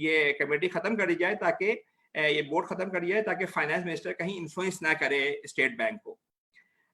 ये कमेटी खत्म कर दी जाए, ताकि ये बोर्ड खत्म कर दिया है, ताकि फाइनेंस मिनिस्टर कहीं इन्फ्लुएंस ना करे स्टेट बैंक को।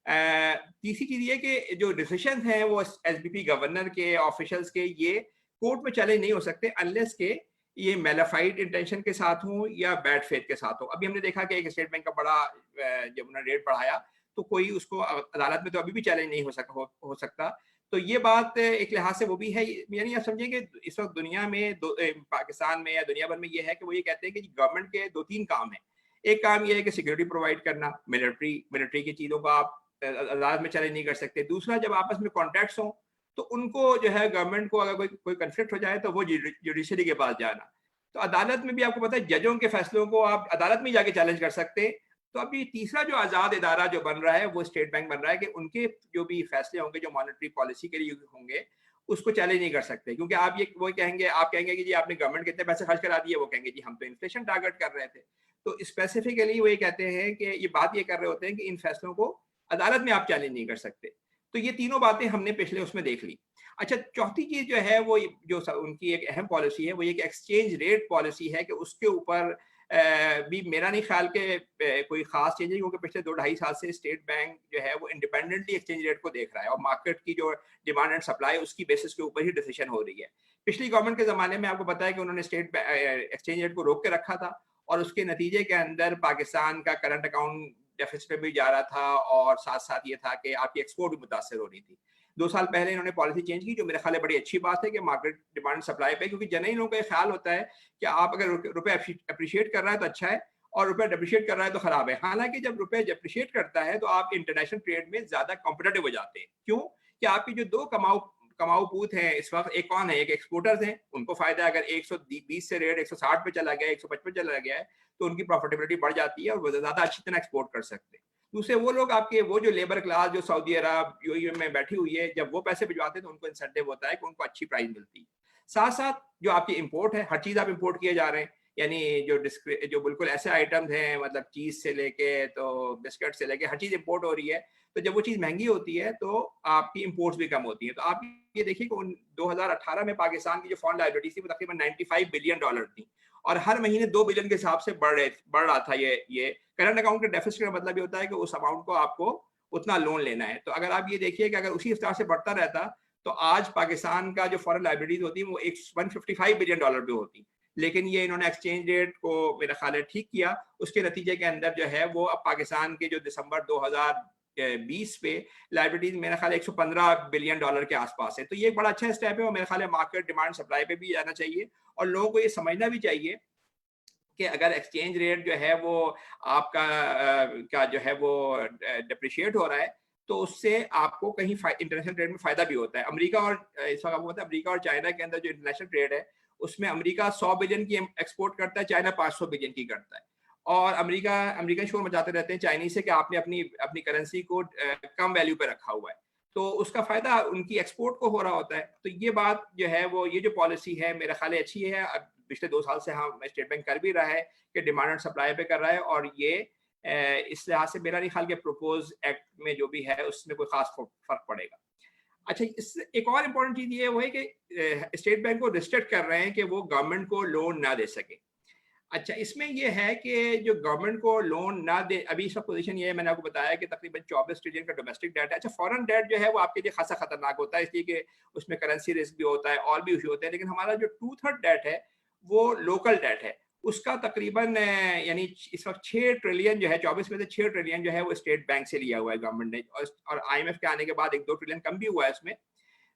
तीसरी चीज ये कि जो डिसीजन हैं वो एसबीपी गवर्नर के, ऑफिशियल्स के, ये कोर्ट में चैलेंज नहीं हो सकते अनलेस के ये मेलाफाइड इंटेंशन के साथ हो या बैड फेथ के साथ हो। अभी हमने देखा कि एक स्टेट बैंक का बड़ा जब उन्होंने रेट बढ़ाया तो कोई उसको अदालत में तो अभी भी चैलेंज नहीं हो सकता। तो ये बात एक लिहाज से वो भी है, यानी आप समझें कि इस वक्त दुनिया में पाकिस्तान में या दुनिया भर में ये है कि वो ये कहते हैं कि गवर्नमेंट के 2-3 काम हैं। एक काम ये है कि सिक्योरिटी प्रोवाइड करना, मिलिट्री की चीज़ों का आप अदालत में चैलेंज नहीं कर सकते। दूसरा, जब आपस में कॉन्ट्रैक्ट्स हों तो उनको जो है गवर्नमेंट को अगर कोई कंफ्लिक्ट हो जाए तो वो जुडिशरी के पास जाना। तो अदालत में भी आपको पता है जजों के फैसलों को आप अदालत में जाके चैलेंज कर सकते हैं। तो अभी तीसरा जो आज़ाद इदारा जो बन रहा है वो स्टेट बैंक बन रहा है कि उनके जो भी फैसले होंगे जो मॉनेटरी पॉलिसी के लिए होंगे उसको चैलेंज नहीं कर सकते, क्योंकि आप ये वो कहेंगे, आप कहेंगे कि जी आपने गवर्नमेंट कितने पैसे खर्च करा दिए, वो कहेंगे जी हम तो इन्फ्लेशन टारगेट कर रहे थे। तो स्पेसिफिकली वो ये कहते हैं कि ये बात ये कर रहे होते हैं कि इन फैसलों को अदालत में आप चैलेंज नहीं कर सकते। तो ये तीनों बातें हमने पिछले उसमें देख ली। अच्छा, चौथी चीज जो है वो जो उनकी एक अहम पॉलिसी है वो ये कि एक्सचेंज रेट पॉलिसी है कि उसके ऊपर भी मेरा नहीं ख्याल के कोई खास चेंज है, क्योंकि पिछले 2-2.5 साल से स्टेट बैंक जो है वो इंडिपेंडेंटली एक्सचेंज रेट को देख रहा है और मार्केट की जो डिमांड एंड सप्लाई उसकी बेसिस के ऊपर ही डिसीजन हो रही है। पिछली गवर्नमेंट के ज़माने में आपको पता है कि उन्होंने स्टेट एक्सचेंज रेट को रोक के रखा था और उसके नतीजे के अंदर पाकिस्तान का करंट अकाउंट डेफिसिट में भी जा रहा था और साथ साथ ये था कि आपकी एक्सपोर्ट भी मुतासर हो रही थी। 2 साल पहले इन्होंने पॉलिसी चेंज की, जो मेरे ख्याल है बड़ी अच्छी बात है कि मार्केट डिमांड सप्लाई पे, क्योंकि जनरली लोगों का ख्याल होता है कि आप अगर रुपए अप्रिशिएट कर रहा है तो अच्छा है और रुपए डिप्रिशिएट कर रहा है तो खराब है। हालांकि जब रुपए डिप्रिशिएट करता है तो आप इंटरनेशनल ट्रेड में ज्यादा कॉम्पिटेटिव हो जाते हैं। क्यों? कि आपकी जो दो कमाऊ पूत हैं इस वक्त, एक कौन है? एक एक्सपोर्टर्स हैं, उनको फायदा है। अगर 120 से रेट 160 पे चला गया, 155 चला गया है तो उनकी प्रॉफिटेबिलिटी बढ़ जाती है और वो ज्यादा अच्छी तरह एक्सपोर्ट कर सकते हैं। दूसरे वो लोग आपके वो जो लेबर क्लास जो सऊदी अरब यूएई में बैठी हुई है, जब वो पैसे भिजवाते हैं तो उनको इंसेंटिव होता है कि उनको अच्छी प्राइस मिलती है। साथ साथ जो आपकी इंपोर्ट है, हर चीज आप इंपोर्ट किए जा रहे हैं, यानी जो बिल्कुल ऐसे आइटम्स हैं, मतलब चीज से लेके तो बिस्किट से लेके हर चीज इंपोर्ट हो रही है। तो जब वो चीज महंगी होती है तो आपकी इंपोर्ट्स भी कम होती है। तो आप ये देखिए कि 2018 में पाकिस्तान की जो फॉरेन लायबिलिटी थी वो तकरीबन $95 बिलियन थी और हर महीने 2 बिलियन के हिसाब से बढ़ रहा था। ये करंट अकाउंट के डेफिसिट का मतलब ये होता है कि उस अमाउंट को आपको उतना लोन लेना है। तो अगर आप ये देखिए कि अगर उसी हिसाब से बढ़ता रहता तो आज पाकिस्तान का जो फॉरेन लायबिलिटीज होती वो $155 बिलियन पे होती। लेकिन ये इन्होंने एक्सचेंज रेट को मेरा ख्याल है ठीक किया। उसके नतीजे के अंदर जो है वो अब पाकिस्तान के जो दिसंबर 2020 पे लायबिलिटीज मेरा ख्याल $115 बिलियन के आसपास है। तो ये एक बड़ा अच्छा स्टेप है और मेरा ख्याल है मार्केट डिमांड सप्लाई पे भी जाना चाहिए और लोगों को ये समझना भी चाहिए कि अगर एक्सचेंज रेट जो है वो आपका क्या जो है वो डिप्रिशिएट हो रहा है तो उससे आपको कहीं इंटरनेशनल ट्रेड में फायदा भी होता है। अमेरिका और इस वक्त आपको पता है अमेरिका और चाइना के अंदर जो इंटरनेशनल ट्रेड है उसमें अमेरिका 100 बिलियन की एक्सपोर्ट करता है, चाइना 500 बिलियन की करता है। और अमेरिकन शोर मचाते रहते हैं चाइनीज से कि आपने अपनी करेंसी को कम वैल्यू पे रखा हुआ है, तो उसका फायदा उनकी एक्सपोर्ट को हो रहा होता है। तो ये बात जो है वो ये जो पॉलिसी है मेरा ख्याल अच्छी है। अब पिछले 2 साल से हम स्टेट बैंक कर भी रहा है कि डिमांड एंड सप्लाई पे कर रहा है और ये इस लिहाज से मेरा नहीं ख्याल के प्रोपोज एक्ट में जो भी है उसमें कोई खास फर्क पड़ेगा। अच्छा, इससे एक और इम्पोर्टेंट चीज ये वो है कि स्टेट बैंक को रिस्ट्रिक्ट कर रहे हैं कि वो गवर्नमेंट को लोन ना दे सके। अच्छा, इसमें ये है कि जो गवर्नमेंट को लोन ना दे, अभी इसका पोजीशन ये है, मैंने आपको बताया कि तकरीबन 24 ट्रिलियन का डोमेस्टिक डेट है। अच्छा, फॉरेन डेट जो है वो आपके लिए खासा खतरनाक होता है इसलिए कि उसमें करेंसी रिस्क भी होता है और भी इशू होते हैं। लेकिन हमारा जो 2/3 डेट है वो लोकल डेट है, उसका तकरीबन यानी इस वक्त 6 ट्रिलियन जो है, 24 में से 6 ट्रिलियन जो है वो स्टेट बैंक से लिया हुआ है गवर्नमेंट ने और IMF के आने के बाद 1-2 ट्रिलियन कम भी हुआ है इसमें।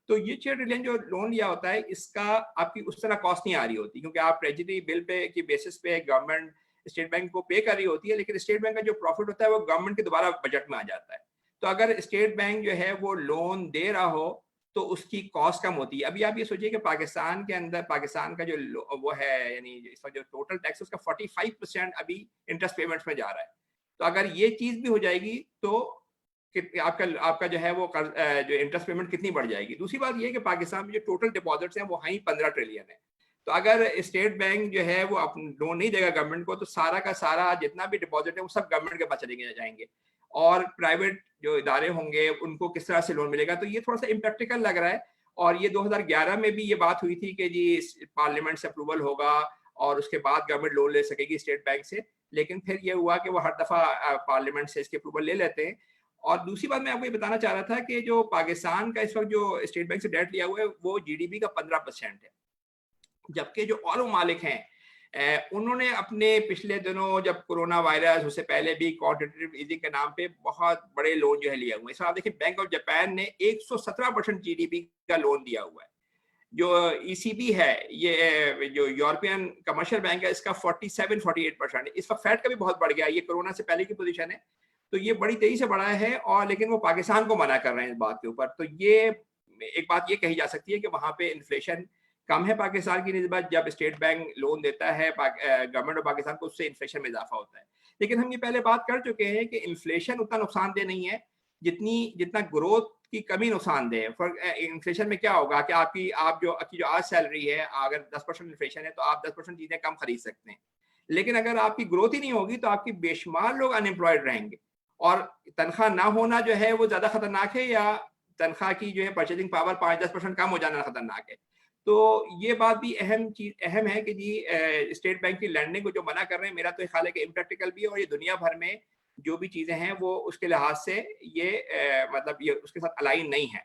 तो ये 6 ट्रिलियन जो लोन लिया होता है इसका आपकी उस तरह कॉस्ट नहीं आ रही होती, क्योंकि आप ट्रेजरी बिल पे की बेसिस पे गवर्नमेंट स्टेट बैंक को पे कर रही होती है, लेकिन स्टेट बैंक का जो प्रॉफिट होता है वो गवर्नमेंट के दोबारा बजट में आ जाता है। तो अगर स्टेट बैंक जो है वो लोन दे रहा हो तो उसकी कॉस्ट कम होती है। अभी आप ये सोचिए कि पाकिस्तान के अंदर पाकिस्तान का जो वो है यानी इसका जो टोटल टैक्स उसका 45% अभी इंटरेस्ट पेमेंट्स में जा रहा है। तो अगर ये चीज भी हो जाएगी तो आपका जो है वो जो इंटरेस्ट पेमेंट कितनी बढ़ जाएगी। दूसरी बात ये है कि पाकिस्तान में जो टोटल डिपॉजिट्स हैं वो हाई 15 ट्रिलियन है। तो अगर स्टेट बैंक जो है वो लोन नहीं देगा गवर्नमेंट को तो सारा का सारा जितना भी डिपॉजिट है वो सब गवर्नमेंट के पास चले जाएंगे और प्राइवेट जो इदारे होंगे उनको किस तरह से लोन मिलेगा। तो ये थोड़ा सा इम्प्रैक्टिकल लग रहा है और ये 2011 में भी ये बात हुई थी कि जी पार्लियामेंट से अप्रूवल होगा और उसके बाद गवर्नमेंट लोन ले सकेगी स्टेट बैंक से, लेकिन फिर ये हुआ कि वो हर दफा पार्लियामेंट से इसकी अप्रूवल ले लेते हैं। और दूसरी बात मैं आपको ये बताना चाह रहा था कि जो पाकिस्तान का इस वक्त जो स्टेट बैंक से डेट लिया हुआ है वो GDP का 15% है, जबकि जो और मालिक हैं उन्होंने अपने पिछले दिनों जब कोरोना वायरस उससे पहले भी क्वांटिटेटिव ईजिंग के नाम पे बहुत बड़े लोन जो है लिए हुए हैं। आप देखिए बैंक ऑफ जापान ने 117% GDP का लोन दिया हुआ है। जो ECB है ये जो यूरोपियन कमर्शियल बैंक है इसका 47-48%। इस वक्त फैट का भी बहुत बढ़ गया, ये कोरोना से पहले की पोजीशन है, तो ये बड़ी तेजी से बढ़ा है और लेकिन वो पाकिस्तान को मना कर रहे हैं इस बात के ऊपर। तो ये एक बात ये कही जा सकती है कि वहां पे इन्फ्लेशन कम है पाकिस्तान की निस्बत, जब स्टेट बैंक लोन देता है गवर्नमेंट ऑफ पाकिस्तान को उससे इन्फ्लेशन में इजाफा होता है। लेकिन हम ये पहले बात कर चुके हैं कि इन्फ्लेशन उतना नुकसानदेह नहीं है जितना ग्रोथ की कमी नुकसानदेह। फॉर इन्फ्लेशन में क्या होगा कि आपकी जो आज सैलरी है, अगर 10% इन्फ्लेशन है तो आप 10% चीजें कम खरीद सकते हैं। लेकिन अगर आपकी ग्रोथ ही नहीं होगी तो आपकी बेशुमार लोग अनएम्प्लॉयड रहेंगे, और तनख्वाह ना होना जो है वो ज्यादा खतरनाक है, या तनख्वाह की जो है परचेजिंग पावर 5-10% कम हो जाना खतरनाक है। तो ये बात भी अहम है कि जी स्टेट बैंक की लैंडिंग को जो मना कर रहे हैं, मेरा तो ख्याल है कि इम्प्रैक्टिकल भी है, और ये दुनिया भर में जो भी चीजें हैं वो उसके लिहाज से ये मतलब ये उसके साथ अलाइन नहीं है।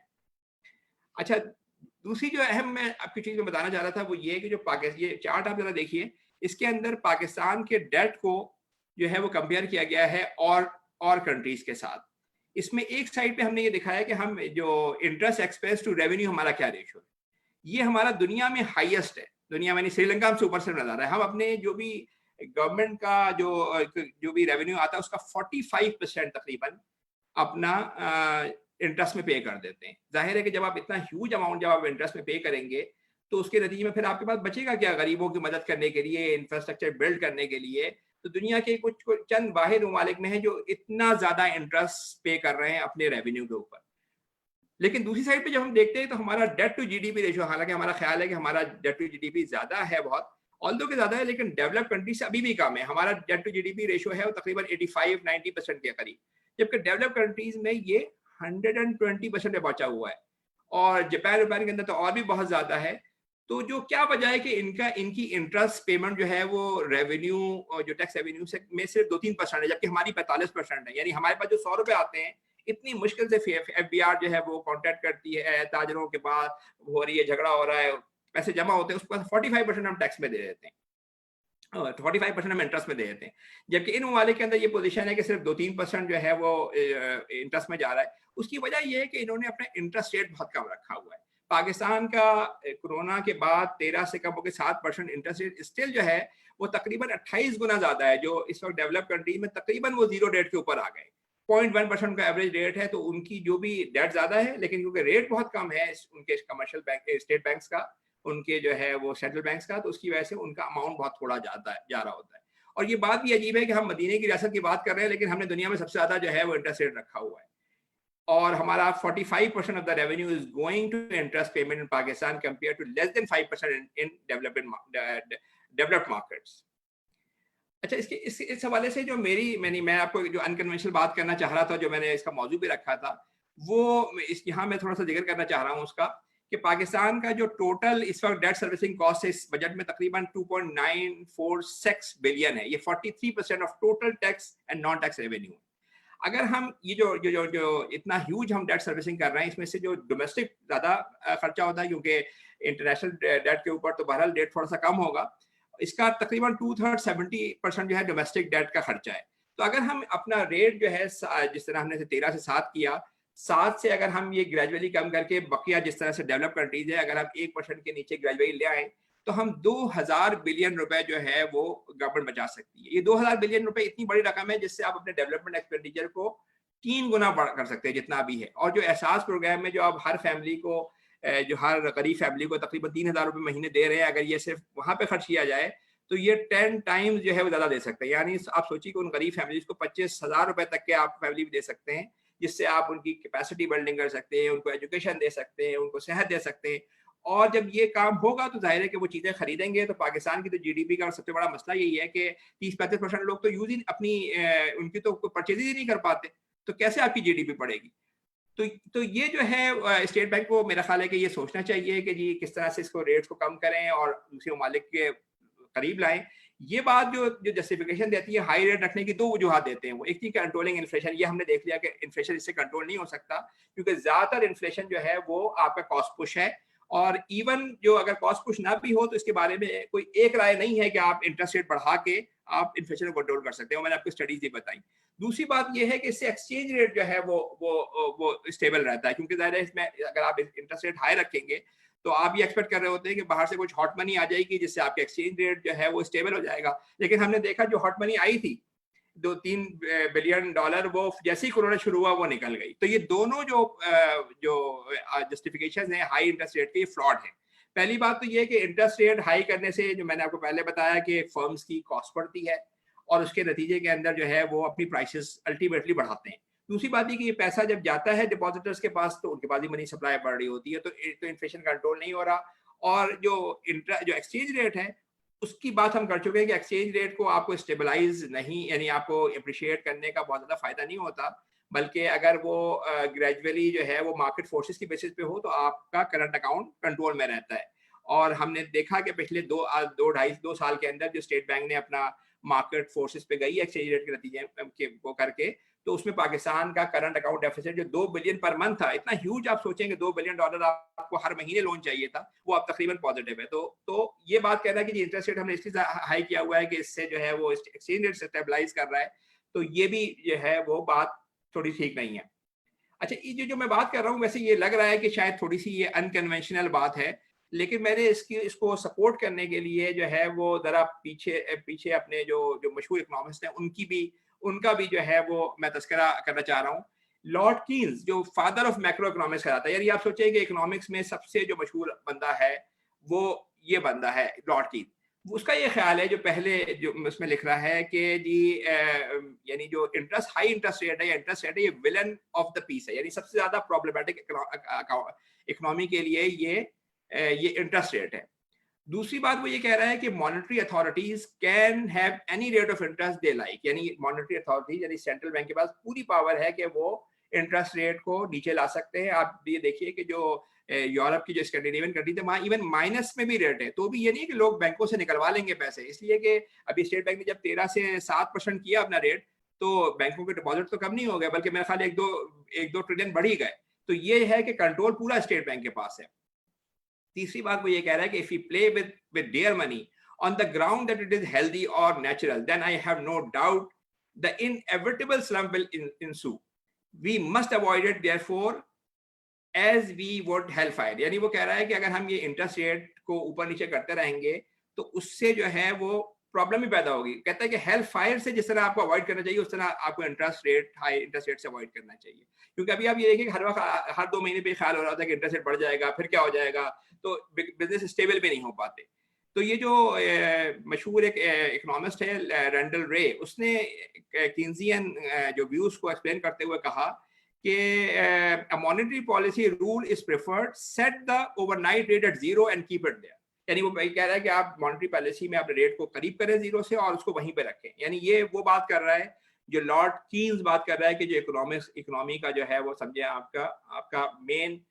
अच्छा, दूसरी जो अहम मैं आपकी चीज में बताना चाह रहा था वो ये है कि जो पाकिस्तान, ये चार्ट आप जरा देखिए, इसके अंदर पाकिस्तान के डेट को जो है वो कंपेयर किया गया है और कंट्रीज के साथ। इसमें एक साइड पे हमने ये दिखाया कि हम जो इंटरेस्ट एक्सपेंस टू रेवेन्यू हमारा क्या रेशियो है, ये हमारा दुनिया में हाईएस्ट है। दुनिया में श्रीलंका से ऊपर से नजर आ रहा है। हम अपने जो भी गवर्नमेंट का जो भी रेवेन्यू आता है उसका 45% तकरीबन अपना इंटरेस्ट में पे कर देते हैं। जाहिर है कि जब आप इतना ह्यूज अमाउंट जब आप इंटरेस्ट में पे करेंगे तो उसके नतीजे में फिर आपके पास बचेगा क्या गरीबों की मदद करने के लिए, इंफ्रास्ट्रक्चर बिल्ड करने के लिए। तो दुनिया के कुछ चंद वाहिद ममालिक में है जो इतना ज्यादा इंटरेस्ट पे कर रहे हैं अपने रेवेन्यू के ऊपर। लेकिन दूसरी साइड पे जब हम देखते हैं तो हमारा डेट टू जीडीपी रेशियो, हालांकि हमारा ख्याल है कि हमारा डेट टू जीडीपी ज्यादा है बहुत, ऑल्दो के ज्यादा है, लेकिन डेवलप कंट्री से अभी भी कम है। हमारा डेट टू जीडीपी रेशियो है वो तकरीबन 85-90% के करीब, जबकि डेवलप कंट्रीज में ये 120% पे पहुंचा हुआ है, और जापान के अंदर तो और भी बहुत ज्यादा है। तो जो क्या वजह है कि इनकी इंटरेस्ट पेमेंट जो है वो रेवेन्यू जो टैक्स रेवेन्यू से में सिर्फ 2-3% है, जबकि हमारी 45% है। यानी हमारे पास जो 100 रुपए आते हैं, इतनी मुश्किल से FBR जो है वो कॉन्टेक्ट करती है ताजरों के पास, हो रही है, झगड़ा हो रहा है, पैसे जमा होते हैं, उसके बाद 45% हम टैक्स में दे देते हैं, 45% हम इंटरेस्ट में दे देते हैं। जबकि इन ममालिक के अंदर ये पोजीशन है कि सिर्फ 2-3% जो है वो इंटरेस्ट में जा रहा है। उसकी वजह ये है कि इन्होंने अपना इंटरेस्ट रेट बहुत कम रखा हुआ है। पाकिस्तान का कोरोना के बाद 13 से कम होकर 7% इंटरेस्ट रेट स्टिल जो है वो तकरीबन 28 गुना ज्यादा है, जो इस वक्त डेवलप कंट्री में तकरीबन वो जीरो रेट के ऊपर आ गए। 0.1% का एवरेज रेट है, तो उनकी जो भी डेट ज्यादा है, लेकिन क्योंकि रेट बहुत कम है उनके कमर्शियल बैंक, स्टेट बैंक्स का, उनके जो है वो सेंट्रल बैंक्स का, तो उसकी वजह से उनका अमाउंट बहुत थोड़ा जा रहा होता है। और ये बात भी अजीब है कि हम मदीने की रियासत की बात कर रहे हैं, लेकिन हमने दुनिया में सबसे ज्यादा जो है वो इंटरेस्ट रेट रखा हुआ है, और हमारा 45% of the revenue is going to interest payment in Pakistan compare to less than 5% in developed markets. अच्छा, इस हवाले से जो मैं आपको जो अनकन्वेंशनल बात करना चाह रहा था, जो मैंने इसका मौजू भी रखा था, वो यहाँ मैं थोड़ा सा जिक्र करना चाह रहा हूँ उसका, कि पाकिस्तान का जो टोटल इस वक्त डेट सर्विसिंग कॉस्ट है इस बजट में तकरीबन 2.946 बिलियन है। ये 43% of total tax and non tax revenue. अगर हम ये जो इतना ह्यूज हम डेट सर्विसिंग कर रहे हैं, इसमें से जो डोमेस्टिक ज्यादा खर्चा होता है, क्योंकि इंटरनेशनल डेट के ऊपर तो बहरहाल डेट थोड़ा सा कम होगा, इसका तकरीबन 2/3 70% जो है डोमेस्टिक डेट का खर्चा है। तो अगर हम अपना रेट जो है जिस तरह हमने 13 से 7 किया, 7 से अगर हम ये ग्रेजुअली कम करके बकिया जिस तरह से डेवलप कंट्रीज है, अगर हम 1% के नीचे ग्रेजुअली ले आए तो हम 2000 बिलियन रुपए जो है वो गवर्नमेंट बचा सकती है। ये 2000 बिलियन रुपए इतनी बड़ी रकम है जिससे आप अपने डेवलपमेंट एक्सपेंडिचर को 3 गुना बढ़ कर सकते हैं जितना भी है। और जो एहसास प्रोग्राम में जो आप हर फैमिली को, जो हर गरीब फैमिली को तकरीबन 3000 रुपए महीने दे रहे हैं, अगर ये सिर्फ वहां पे खर्च किया जाए तो ये 10 टाइम्स जो है वो ज्यादा दे सकते हैं। यानी आप सोचिए कि उन गरीब फैमिलीज को 25,000 रुपए तक के आप फैमिली भी दे सकते हैं, जिससे आप उनकी कैपेसिटी बिल्डिंग कर सकते हैं, उनको एजुकेशन दे सकते हैं, उनको सेहत दे सकते हैं। और जब ये काम होगा तो जाहिर है कि वो चीजें खरीदेंगे। तो पाकिस्तान की तो जीडीपी का सबसे बड़ा मसला यही है कि 30-35% लोग तो यूज ही अपनी उनकी तो परचेज ही नहीं कर पाते, तो कैसे आपकी जीडीपी बढ़ेगी। तो ये जो है स्टेट बैंक को मेरा ख्याल है कि ये सोचना चाहिए कि जी किस तरह से इसको रेट्स को कम करें और दूसरे ममालिक के करीब लाएं। ये बात जो जस्टिफिकेशन देती है हाई रेट रखने की, दो वजूहत देते हैं वो। एक थी कंट्रोलिंग इन्फ्लेशन, ये हमने देख लिया कि इन्फ्लेशन इससे कंट्रोल नहीं हो सकता, क्योंकि ज्यादातर इन्फ्लेशन जो है वो आपका कॉस्ट पुश है। और इवन जो अगर कॉस्ट पुश ना भी हो तो इसके बारे में कोई एक राय नहीं है कि आप इंटरेस्ट रेट बढ़ा के आप इन्फ्लेशन को कंट्रोल कर सकते हो। मैंने आपको स्टडीज ये बताई। दूसरी बात ये है कि इससे एक्सचेंज रेट जो है वो स्टेबल रहता है, क्योंकि ज़ाहिर है इसमें अगर आप इंटरेस्ट रेट हाई रखेंगे तो आप ये एक्सपेक्ट कर रहे होते हैं कि बाहर से कुछ हॉट मनी आ जाएगी जिससे आपका एक्सचेंज रेट जो है वो स्टेबल हो जाएगा। लेकिन हमने देखा जो हॉट मनी आई थी $2-3 बिलियन, वो जैसे ही कोरोना शुरू हुआ वो निकल गई। तो ये दोनों जो जस्टिफिकेशन है हाई इंटरेस्ट रेट के, फ्रॉड है। पहली बात तो ये कि इंटरेस्ट रेट हाई करने से, जो मैंने आपको पहले बताया कि फर्म्स की कॉस्ट बढ़ती है और उसके नतीजे के अंदर जो है वो अपनी प्राइसेस अल्टीमेटली बढ़ाते हैं। दूसरी बात ये कि ये पैसा जब जाता है डिपॉजिटर्स के पास तो उनके पास भी मनी सप्लाई बढ़ रही होती है, तो इन्फ्लेशन कंट्रोल नहीं हो रहा। और जो एक्सचेंज रेट है उसकी बात हम कर चुके हैं कि एक्सचेंज रेट को आपको स्टेबलाइज नहीं, यानी आपको अप्रिशिएट करने का बहुत ज़्यादा फायदा नहीं होता, बल्कि अगर वो ग्रेजुअली जो है वो मार्केट फोर्सेस की बेसिस पे हो तो आपका करंट अकाउंट कंट्रोल में रहता है। और हमने देखा कि पिछले 2 साल के अंदर जो स्टेट बैंक ने अपना मार्केट फोर्सेस पे गई एक्सचेंज रेट के नतीजे के वो करके, तो उसमें पाकिस्तान का करंट अकाउंट डेफिसिट जो 2 बिलियन पर मंथ था, इतना ह्यूज आप सोचेंगे $2 बिलियन आपको हर महीने लोन चाहिए था, वो अब तकरीबन पॉजिटिव है। तो ये बात कह रहा है कि इंटरेस्ट रेट हमने इसलिए हाई किया हुआ है कि इससे जो है वो एक्सचेंज रेट स्टेबलाइज कर रहा है, तो ये भी जो है वो बात थोड़ी ठीक नहीं है। अच्छा, ये जो मैं बात कर रहा हूँ वैसे ये लग रहा है कि शायद थोड़ी सी ये अनकन्वेंशनल बात है, लेकिन मैंने इसको सपोर्ट करने के लिए जो है वो जरा पीछे अपने जो मशहूर इकोनॉमिस्ट हैं उनका भी जो है वो मैं तस्करा करना चाह रहा हूँ। लॉर्ड कीन्स जो फादर ऑफ मैक्रो इकोनॉमिक्स कहलाता है, यानी आप सोचिए कि इकोनॉमिक्स में सबसे जो मशहूर बंदा है वो ये बंदा है लॉर्ड कीन्स। उसका ये ख्याल है, जो पहले जो उसमें लिख रहा है कि जी यानी जो हाई इंटरेस्ट रेट है या इंटरेस्ट रेट है ये विलन ऑफ द पीस है, यानी सबसे ज्यादा प्रॉब्लमेटिक इकोनॉमी के लिए ये इंटरेस्ट रेट है। दूसरी बात वो ये कह रहा है कि monetary authorities can have any rate of interest they like, यानी मॉनेटरी अथॉरिटीज यानी सेंट्रल बैंक के पास पूरी पावर है कि वो इंटरेस्ट रेट को नीचे ला सकते हैं। आप ये देखिए कि जो यूरोप की जो स्कैंडिनेवियन कंट्री थे वहाँ इवन माइनस में भी रेट है, तो भी ये नहीं कि लोग बैंकों से निकलवा लेंगे पैसे, इसलिए कि अभी स्टेट बैंक ने जब 13 से 7% किया अपना रेट, तो बैंकों के डिपॉजिट तो कम नहीं हो गए, बल्कि मेरे ख्याल 1-2 ट्रिलियन बढ़ ही गए। तो ये है कि कंट्रोल पूरा स्टेट बैंक के पास है। तीसरी बात वो ये कह रहा है कि if you play with their money on the ground that it is healthy और natural, then I have no doubt the inevitable slump will ensue, we must avoid it therefore as we would hell fire. यानी वो कह रहा है कि अगर हम ये इंटरेस्ट रेट को ऊपर नीचे करते रहेंगे तो उससे जो है वो प्रॉब्लम ही पैदा होगी। कहता है कि हेल फायर से जिस तरह आपको अवॉइड करना चाहिए उस तरह आपको हाई इंटरेस्ट रेट से अवॉइड करना चाहिए, क्योंकि अभी आप ये देखिए कि हर वक्त हर 2 महीने पे ख्याल हो रहा था कि इंटरेस्ट रेट बढ़ जाएगा, फिर क्या हो जाएगा, तो बिजनेस स्टेबल भी नहीं हो पाते। तो ये जो मशहूर एक इकोनॉमिस्ट है रैंडल रे, उसने कीन्सियन जो व्यूज को एक्सप्लेन करते हुए कहा कि a monetary policy rule is preferred, set the overnight rate at 0 and keep it there। यानी वो कह रहा है कि आप मॉनेटरी पॉलिसी में अपने रेट को करीब करें 0 से और उसको वहीं पे रखें। यानी ये वो बात कर रहा है जो लॉर्ड कीन्स बात कर रहा है कि जो इकोनॉमी का जो है वो समझे आपका मेन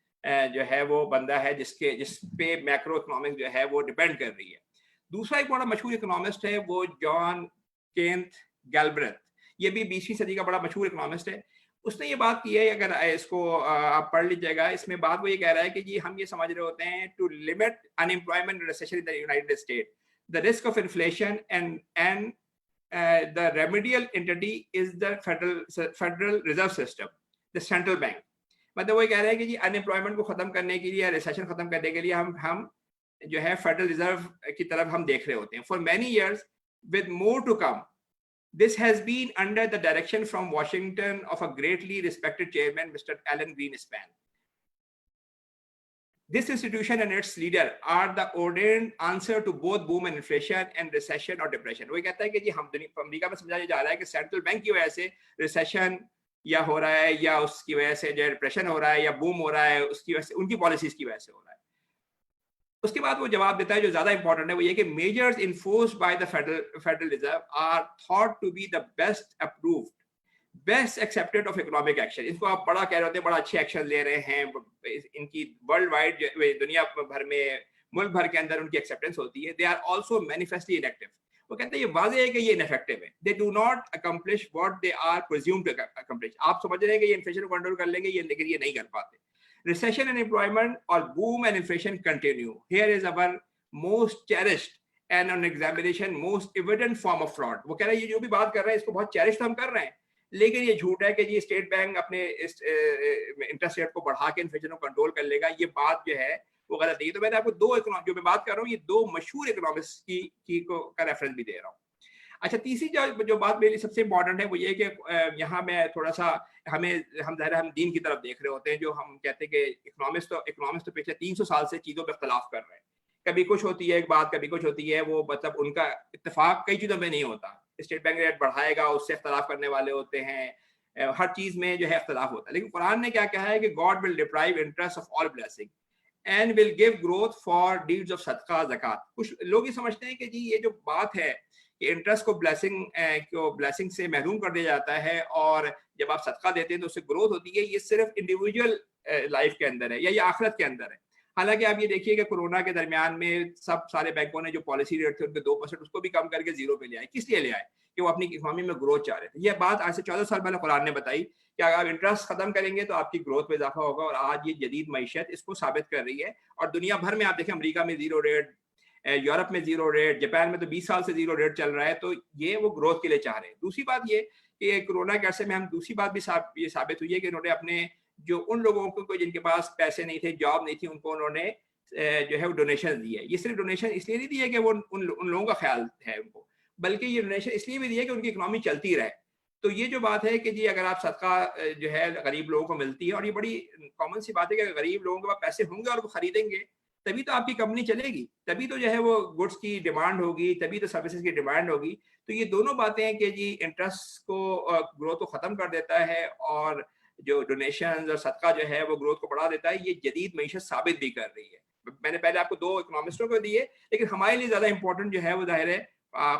जो है वो बंदा है जिस पे मैक्रो इकोनॉमिक्स जो है वो डिपेंड कर रही है। दूसरा एक बड़ा मशहूर इकोनॉमिस्ट है वो जॉन केंथ गैल्ब्रेथ, ये भी 20वीं सदी का बड़ा मशहूर इकोनॉमिस्ट है। उसने ये बात की है, अगर इसको आप पढ़ लीजिएगा, इसमें बात वो ये कह रहा है कि जी हम ये समझ रहे होते हैं to limit unemployment recession in the United State, the risk of inflation and the remedial entity is the Federal Reserve System, the central bank. मतलब वो ये कह रहे हैं कि जी अनएम्प्लॉयमेंट को खत्म करने के लिए या रिसेशन खत्म करने के लिए हम जो है फेडरल रिजर्व की तरफ हम देख रहे होते हैं। For many years with more to come, this has been under the direction from Washington of a greatly respected chairman, Mr. Alan Greenspan. This institution and its leader are the ordained answer to both boom and inflation and recession or depression। वो कहता है कि जी अमेरिका में समझाया जा रहा है कि सेंट्रल बैंक की वजह से रिसेशन या हो रहा है या उसकी वजह से जो डिप्रेशन हो रहा है या बूम हो रहा है, उसकी वजह से उनकी पॉलिसीज की वजह से हो रहा है। उसके बाद वो जवाब देता है जो ज्यादा इंपॉर्टेंट है, वो ये कि measures enforced by the Federal Reserve are thought to be the best approved, best accepted of economic action. इसको आप बड़ा कह रहे होते हैं, बड़ा अच्छे एक्शन ले रहे हैं, इनकी वर्ल्ड वाइड दुनिया भर में मुल्क भर के अंदर उनकी एक्सेप्टेंस होती है। They are also manifestly inactive. वो कहते हैं ये वाज़ेह है कि ये इनएफेक्टिव है। They do not accomplish what they are presumed to accomplish. आप समझ रहे हैं कि ये इन्फ्लेशन को कंट्रोल कर लेंगे, ये लेकिन ये नहीं कर पाते। Recession and employment or boom and inflation continue. Here is our most cherished and on examination most evident form of fraud। वो कह रहा है ये जो भी बात कर रहे हैं इसको बहुत चेरिश हम कर रहे हैं, लेकिन ये झूठ है कि ये स्टेट बैंक अपने इंटरेस्ट रेट को बढ़ा के इन्फ्लेशन को कंट्रोल कर लेगा। ये बात जो है वो गलत है। तो मैंने आपको जो मैं बात कर रहा हूँ ये 2 मशहूर इकोनॉमिस्ट का रेफरेंस भी दे रहा हूँ। अच्छा, तीसरी जो बात मेरे लिए सबसे इंपॉर्टेंट है वो ये कि यहाँ मैं थोड़ा सा हम दीन की तरफ देख रहे होते हैं। जो हम कहते हैं कि इकोनॉमिस्ट तो पिछले 300 साल से चीज़ों पे इख्तलाफ कर रहे हैं। कभी कुछ होती है एक बात, कभी कुछ होती है वो, मतलब उनका इत्तेफाक कई चीज़ों में नहीं होता। स्टेट बैंक रेट बढ़ाएगा, उससे इख्तलाफ करने वाले होते हैं, हर चीज में जो है इख्तलाफ होता है, लेकिन कुरान ने क्या कहा है कि God will deprive interest of all blessing and will give growth for deeds of सदका ज़कात। कुछ लोग ये समझते हैं कि जी ये जो बात है कि इंटरेस्ट को ब्लेसिंग से महरूम कर दिया जाता है और जब आप सदका देते हैं तो उससे ग्रोथ होती है, ये सिर्फ इंडिविजुअल लाइफ के अंदर है या ये आखिरत के अंदर है। हालांकि आप ये देखिए कि कोरोना के दरमियान में सब सारे बैंकों ने जो पॉलिसी रेट थे उनके 2% उसको भी कम करके 0 पे ले आए। किस लिए ले आए? कि वो अपनी इकोनॉमी में ग्रोथ चाह रहे थे। यह बात आज से 14 साल पहले कुरान ने बताई कि अगर आप इंटरेस्ट खत्म करेंगे तो आपकी ग्रोथ में इजाफा होगा, और आज ये जदीद मईशत इसको साबित कर रही है। और दुनिया भर में आप देखें, अमेरिका में 0 रेट, यूरोप में 0 रेट, जापान में तो 20 साल से 0 रेट चल रहा है, तो ये वो ग्रोथ के लिए चाह रहे हैं। दूसरी बात ये कि कोरोना के अरसे में हम दूसरी बात भी ये साबित हुई है कि उन्होंने अपने जो उन लोगों को जिनके पास पैसे नहीं थे, जॉब नहीं थी, उनको उन्होंने जो है वो डोनेशन दी है। ये सिर्फ डोनेशन इसलिए नहीं दी है कि वो उन लोगों का ख्याल है उनको, बल्कि ये डोनेशन इसलिए भी दी है कि उनकी इकोनॉमी चलती रहे। तो ये जो बात है कि जी अगर आप सदका जो है गरीब लोगों को मिलती है, और ये बड़ी कॉमन सी बात है कि अगर गरीब लोगों के पास पैसे होंगे और वो खरीदेंगे तभी तो आपकी कंपनी चलेगी, तभी तो जो है वो गुड्स की डिमांड होगी, तभी तो सर्विसेज की डिमांड होगी। तो ये दोनों बातें हैं कि जी इंटरेस्ट को ग्रोथ को खत्म कर देता है और जो डोनेशन और सदका जो है वो ग्रोथ को बढ़ा देता है। ये जदीद मईशत साबित भी कर रही है। मैंने पहले आपको 2 इकोनॉमिस्टों को दिए, लेकिन हमारे लिए ज्यादा इंपॉर्टेंट जो है वो जाहिर है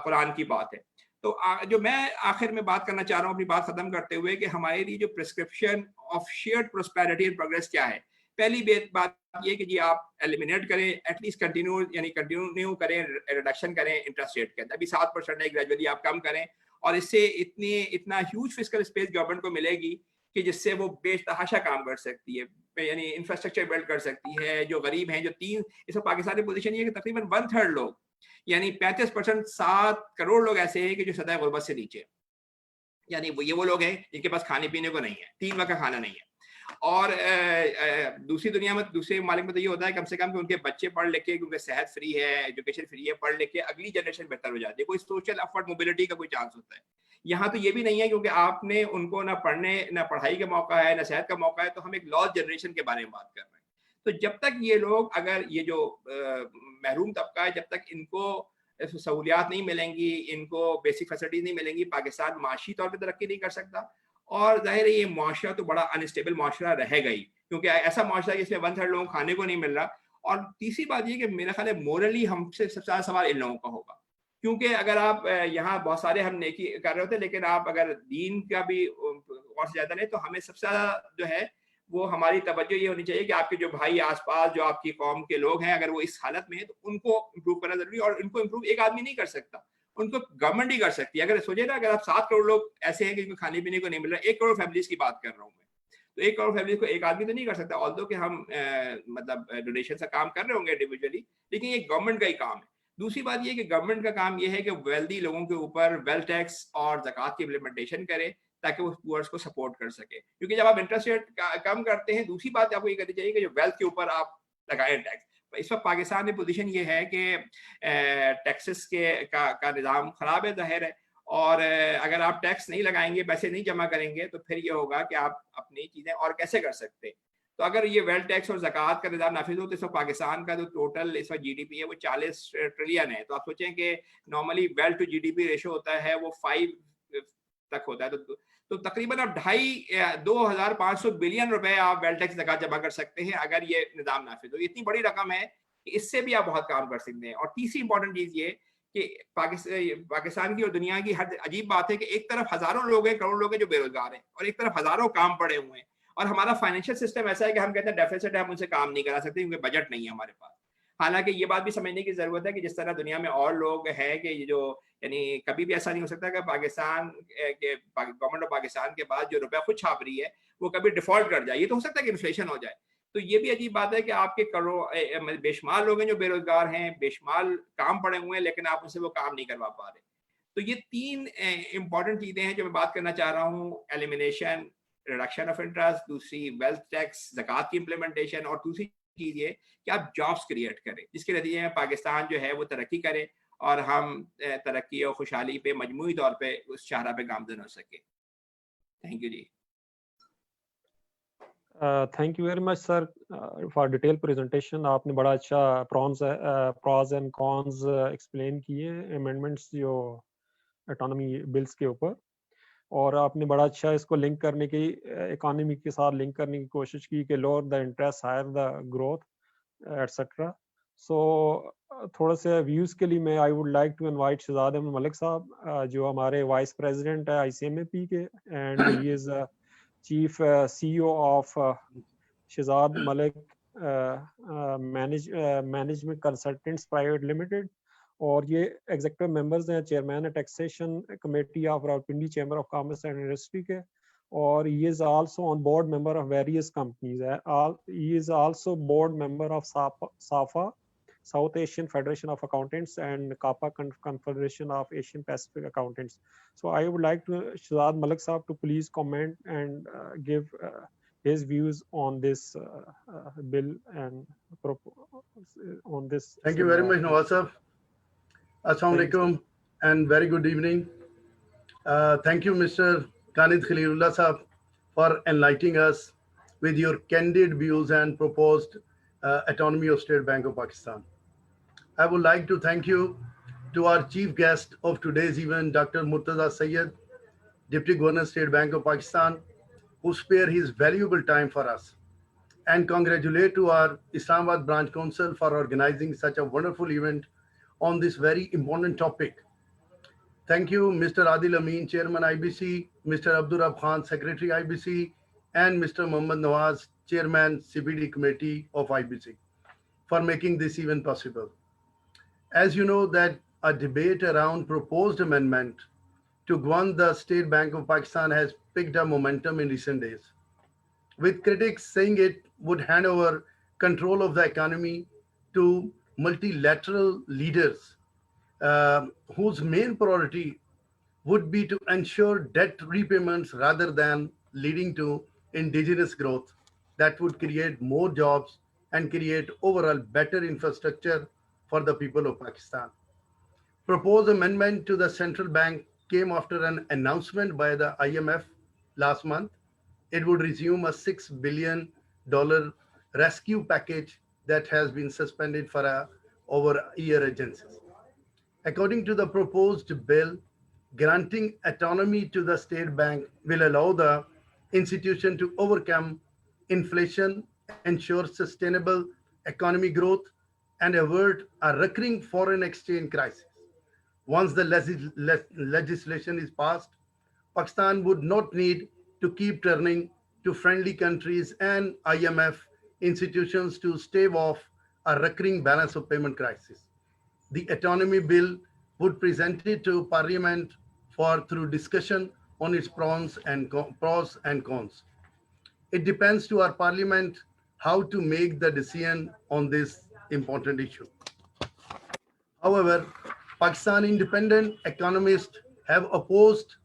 कुरान की बात है। तो जो मैं आखिर में बात करना चाह रहा हूँ अपनी बात खत्म करते हुए, कि हमारे लिए जो prescription of shared prosperity and progress क्या है। पहली बात ये कि जी आप एलिमिनेट करें, एटलीस्ट कंटिन्यू करें, रिडक्शन करें इंटरेस्ट रेट के अंदर। अभी 7% है, ग्रेजुअली आप कम करें, और इससे इतना ह्यूज फिस्कल स्पेस गवर्नमेंट को मिलेगी कि जिससे वो बेतहाशा काम कर सकती है, यानी इंफ्रास्ट्रक्चर बिल्ड कर सकती है। जो गरीब हैं, जो इस वक्त पाकिस्तान की पोजीशन ये है कि तकरीबन 1/3 लोग, यानी 35%, 7 करोड़ लोग ऐसे हैं कि जो सतह गुर्बत से नीचे, यानी वो लोग हैं जिनके पास खाने पीने को नहीं है, 3 वक्त का खाना नहीं है। और दूसरी दुनिया में, दूसरे मालिक में तो ये होता है कम से कम कि उनके बच्चे पढ़ लिख के, उनके सेहत फ्री है, एजुकेशन फ्री है, पढ़ लिख के अगली जनरेशन बेहतर हो जाती है, कोई सोशल अपवर्ड मोबिलिटी का कोई चांस होता है। यहाँ तो ये भी नहीं है, क्योंकि आपने उनको ना पढ़ाई का मौका है, ना सेहत का मौका है। तो हम एक लॉस्ट जनरेशन के बारे में बात कर रहे हैं। तो जब तक ये लोग, अगर ये जो महरूम तबका है, जब तक इनको सहूलियात नहीं मिलेंगी, इनको बेसिक फैसिलिटीज नहीं मिलेंगी, पाकिस्तान माशी तौर पर तरक्की नहीं कर सकता। और जाहिर है ये मुआशरा तो बड़ा अनस्टेबल मुआशरा रहेगा ही, क्योंकि ऐसा मुआशरा जिसमें 1/3 लोगों को खाने को नहीं मिल रहा। और तीसरी बात ये कि मेरा ख्याल है मोरली हमसे सबसे ज़्यादा सवाल इन लोगों का होगा, क्योंकि अगर आप यहाँ बहुत सारे हम नेकी कर रहे होते हैं, लेकिन आप अगर दीन का भी और से ज़्यादा नहीं, तो हमें सबसे ज़्यादा जो है वो हमारी तवज्जो ये होनी चाहिए कि आपके जो भाई आसपास, जो आपकी कौम के लोग हैं, अगर वो इस हालत में है तो उनको इम्प्रूव करना जरूरी है। और इनको इम्प्रूव एक आदमी नहीं कर सकता, उनको गवर्नमेंट ही कर सकती है। अगर सोचिए ना, अगर आप 7 करोड़ लोग ऐसे हैं कि जिनको खाने पीने को नहीं मिल रहा, 1 करोड़ फैमिलीज की बात कर रहा हूँ मैं, तो 1 करोड़ फैमिलीज को एक आदमी तो नहीं कर सकता। ऑल्दो कि हम मतलब डोनेशन से काम कर रहे होंगे इंडिविजुअली, लेकिन ये गवर्नमेंट का ही काम है। दूसरी बात ये कि गवर्नमेंट का काम ये है कि वेल्दी लोगों के ऊपर वेल्थ टैक्स और ज़कात की इम्प्लीमेंटेशन करे, ताकि वो पुअर्स को सपोर्ट कर सके। क्योंकि जब आप इंटरेस्ट रेट कम करते हैं, दूसरी बात आपको ये करनी चाहिए कि जो वेल्थ के ऊपर आप लगाएं टैक्स। इस वक्त पाकिस्तान में पोजीशन ये है कि टैक्सेस का निज़ाम ख़राब है, ज़ाहिर है। और अगर आप टैक्स नहीं लगाएंगे, पैसे नहीं जमा करेंगे, तो फिर ये होगा कि आप अपनी चीज़ें और कैसे कर सकते हैं। तो अगर ये वेल्थ टैक्स और ज़कात का निज़ाम नाफिज हो, तो इस वक्त पाकिस्तान का जो टोटल इस वक्त GDP है वो 40 ट्रिलियन है। तो आप सोचें कि normally wealth to GDP ratio होता है वो 5 तक होता है। तो तकरीबन आप 2500 बिलियन रुपए आप वेल्थ टैक्स ज़कात जमा कर सकते हैं, अगर ये निज़ाम नाफिज हो। इतनी बड़ी रकम है कि इससे भी आप बहुत काम कर सकते हैं। और तीसरी इंपॉर्टेंट चीज़ ये कि पाकिस्तान की और दुनिया की हर अजीब बात है कि एक तरफ हज़ारों लोग हैं, करोड़ लोग हैं जो बेरोजगार हैं, और एक तरफ हज़ारों काम पड़े हुए हैं। और हमारा फाइनेंशियल सिस्टम ऐसा है कि हम कहते हैं डेफिसिट है, हम उनसे काम नहीं करा सकते क्योंकि बजट नहीं है हमारे पास। हालांकि ये बात भी समझने की जरूरत है कि जिस तरह दुनिया में और लोग हैं कि ये जो, यानी कभी भी ऐसा नहीं हो सकता कि पाकिस्तान के गवर्नमेंट ऑफ पाकिस्तान के बाद जो रुपया खुद छाप रही है वो कभी डिफॉल्ट कर जाए। ये तो हो सकता है कि इन्फ्लेशन हो जाए। तो ये भी अजीब बात है कि आपके करोड़ बेशुमार लोग हैं जो बेरोजगार हैं, बेशुमार काम पड़े हुए हैं, लेकिन आप उनसे वो काम नहीं करवा पा रहे। तो ये 3 इंपॉर्टेंट चीजें हैं जो मैं बात करना चाह रहा हूँ। एलिमिनेशन, रिडक्शन ऑफ इंटरेस्ट, दूसरी वेल्थ टैक्स, ज़कात की इम्प्लीमेंटेशन, और दूसरी चीज ये कि आप जॉब्स क्रिएट करें, जिसके नतीजे में पाकिस्तान जो है वो तरक्की करे और हम तरक्की और खुशहाली पे मजमूई तौर पे उस शाहरा पे गामजन हो सके। थैंक यू जी। Thank you very much sir for detail presentation. आपने बड़ा अच्छा प्रॉज एंड कॉन्स एक्सप्लेन किए अमेंडमेंट्स जो ऑटोनॉमी बिल्स के ऊपर। और आपने बड़ा अच्छा इसको लिंक करने की, इकोनॉमी के साथ लिंक करने की कोशिश की कि lower the interest higher the growth etcetera. So थोड़ा से व्यूज़ के लिए मैं I would like to invite Shahzad Ahmed Malik साहब, जो हमारे वाइस प्रेसिडेंट है ICMAP के, and he is chief CEO of Shahzad Malik management consultants private limited, और ये एग्जीक्यूटिव मेंबर्स हैं, चेयरमैन है taxation committee of Rawalpindi chamber of commerce and industry के, और he is also on board member of various companies. He is also board member of SAFA, South Asian Federation of Accountants, and CAPA, Confederation of Asian Pacific Accountants. So I would like to Shahzad Malik Saab to please comment and give his views on this bill and on this. Thank you very much, Nawaz Saab. Assalamu alaikum and very good evening. Thank you, Mr. Kanid Khalilullah Saab, for enlightening us with your candid views and proposed autonomy of State Bank of Pakistan. I would like to thank you to our chief guest of today's event, Dr. Murtaza Sayyed, Deputy Governor, State Bank of Pakistan, who spared his valuable time for us, and congratulate to our Islamabad Branch Council for organizing such a wonderful event on this very important topic. Thank you, Mr. Adil Amin, Chairman IBC, Mr. Abdur Rab Khan, Secretary IBC, and Mr. Muhammad Nawaz, Chairman CBD Committee of IBC, for making this event possible. As you know, that a debate around proposed amendment to govern the State Bank of Pakistan has picked up momentum in recent days, with critics saying it would hand over control of the economy to multilateral leaders whose main priority would be to ensure debt repayments rather than leading to indigenous growth that would create more jobs and create overall better infrastructure for the people of Pakistan. Proposed amendment to the central bank came after an announcement by the IMF last month. It would resume a $6 billion rescue package that has been suspended for over a year agencies. According to the proposed bill, granting autonomy to the state bank will allow the institution to overcome inflation, ensure sustainable economic growth, and avert a recurring foreign exchange crisis. Once the legislation is passed, Pakistan would not need to keep turning to friendly countries and IMF institutions to stave off a recurring balance of payment crisis. The autonomy bill would present it to Parliament through discussion on its pros and cons. It depends to our Parliament how to make the decision on this important issue. However, Pakistan independent economists have opposed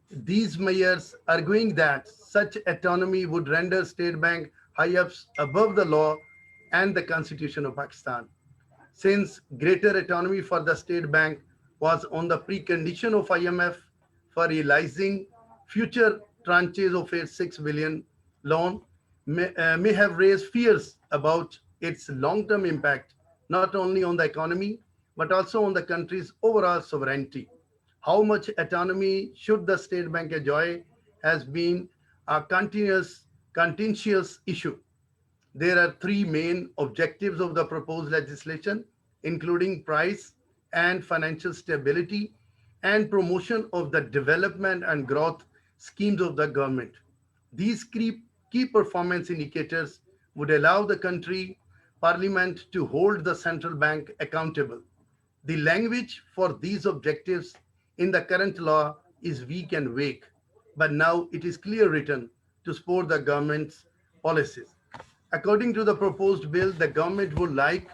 these measures, arguing that such autonomy would render state bank high-ups above the law and the Constitution of Pakistan. Since greater autonomy for the state bank was on the precondition of IMF for realizing future tranches of its $6 billion loan, may have raised fears about its long-term impact, not only on the economy, but also on the country's overall sovereignty. How much autonomy should the state bank enjoy has been a contentious issue. There are three main objectives of the proposed legislation, including price and financial stability and promotion of the development and growth schemes of the government. These key performance indicators would allow the country parliament to hold the central bank accountable. The language for these objectives in the current law is weak and vague, but now it is clear written to support the government's policies. According to the proposed bill, the government would like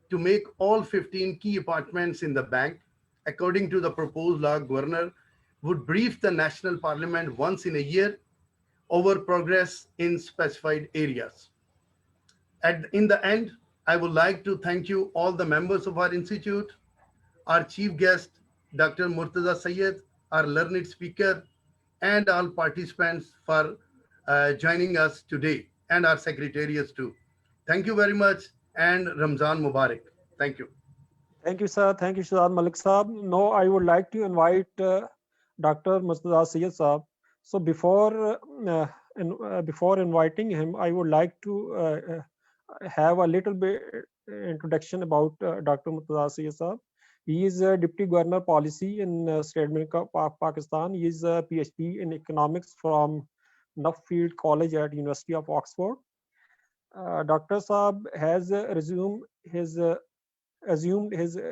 to make all 15 key appointments in the bank. According to the proposed law, governor would brief the national parliament once in a year over progress in specified areas. In the end, I would like to thank you, all the members of our institute, our chief guest, Dr. Murtaza Sayyed, our learned speaker, and all participants for joining us today, and our secretariats too. Thank you very much, and Ramzan Mubarak. Thank you. Thank you, sir. Thank you, Shahzad Malik Saab. Now I would like to invite Dr. Murtaza Syed Saab. So before inviting him, I would like to have a little bit introduction about Dr. Murtaza Syed Saab. He is a Deputy Governor Policy in State Bank of Pakistan. He is a PhD in economics from Nuffield College at University of Oxford. Dr. Saab has assumed his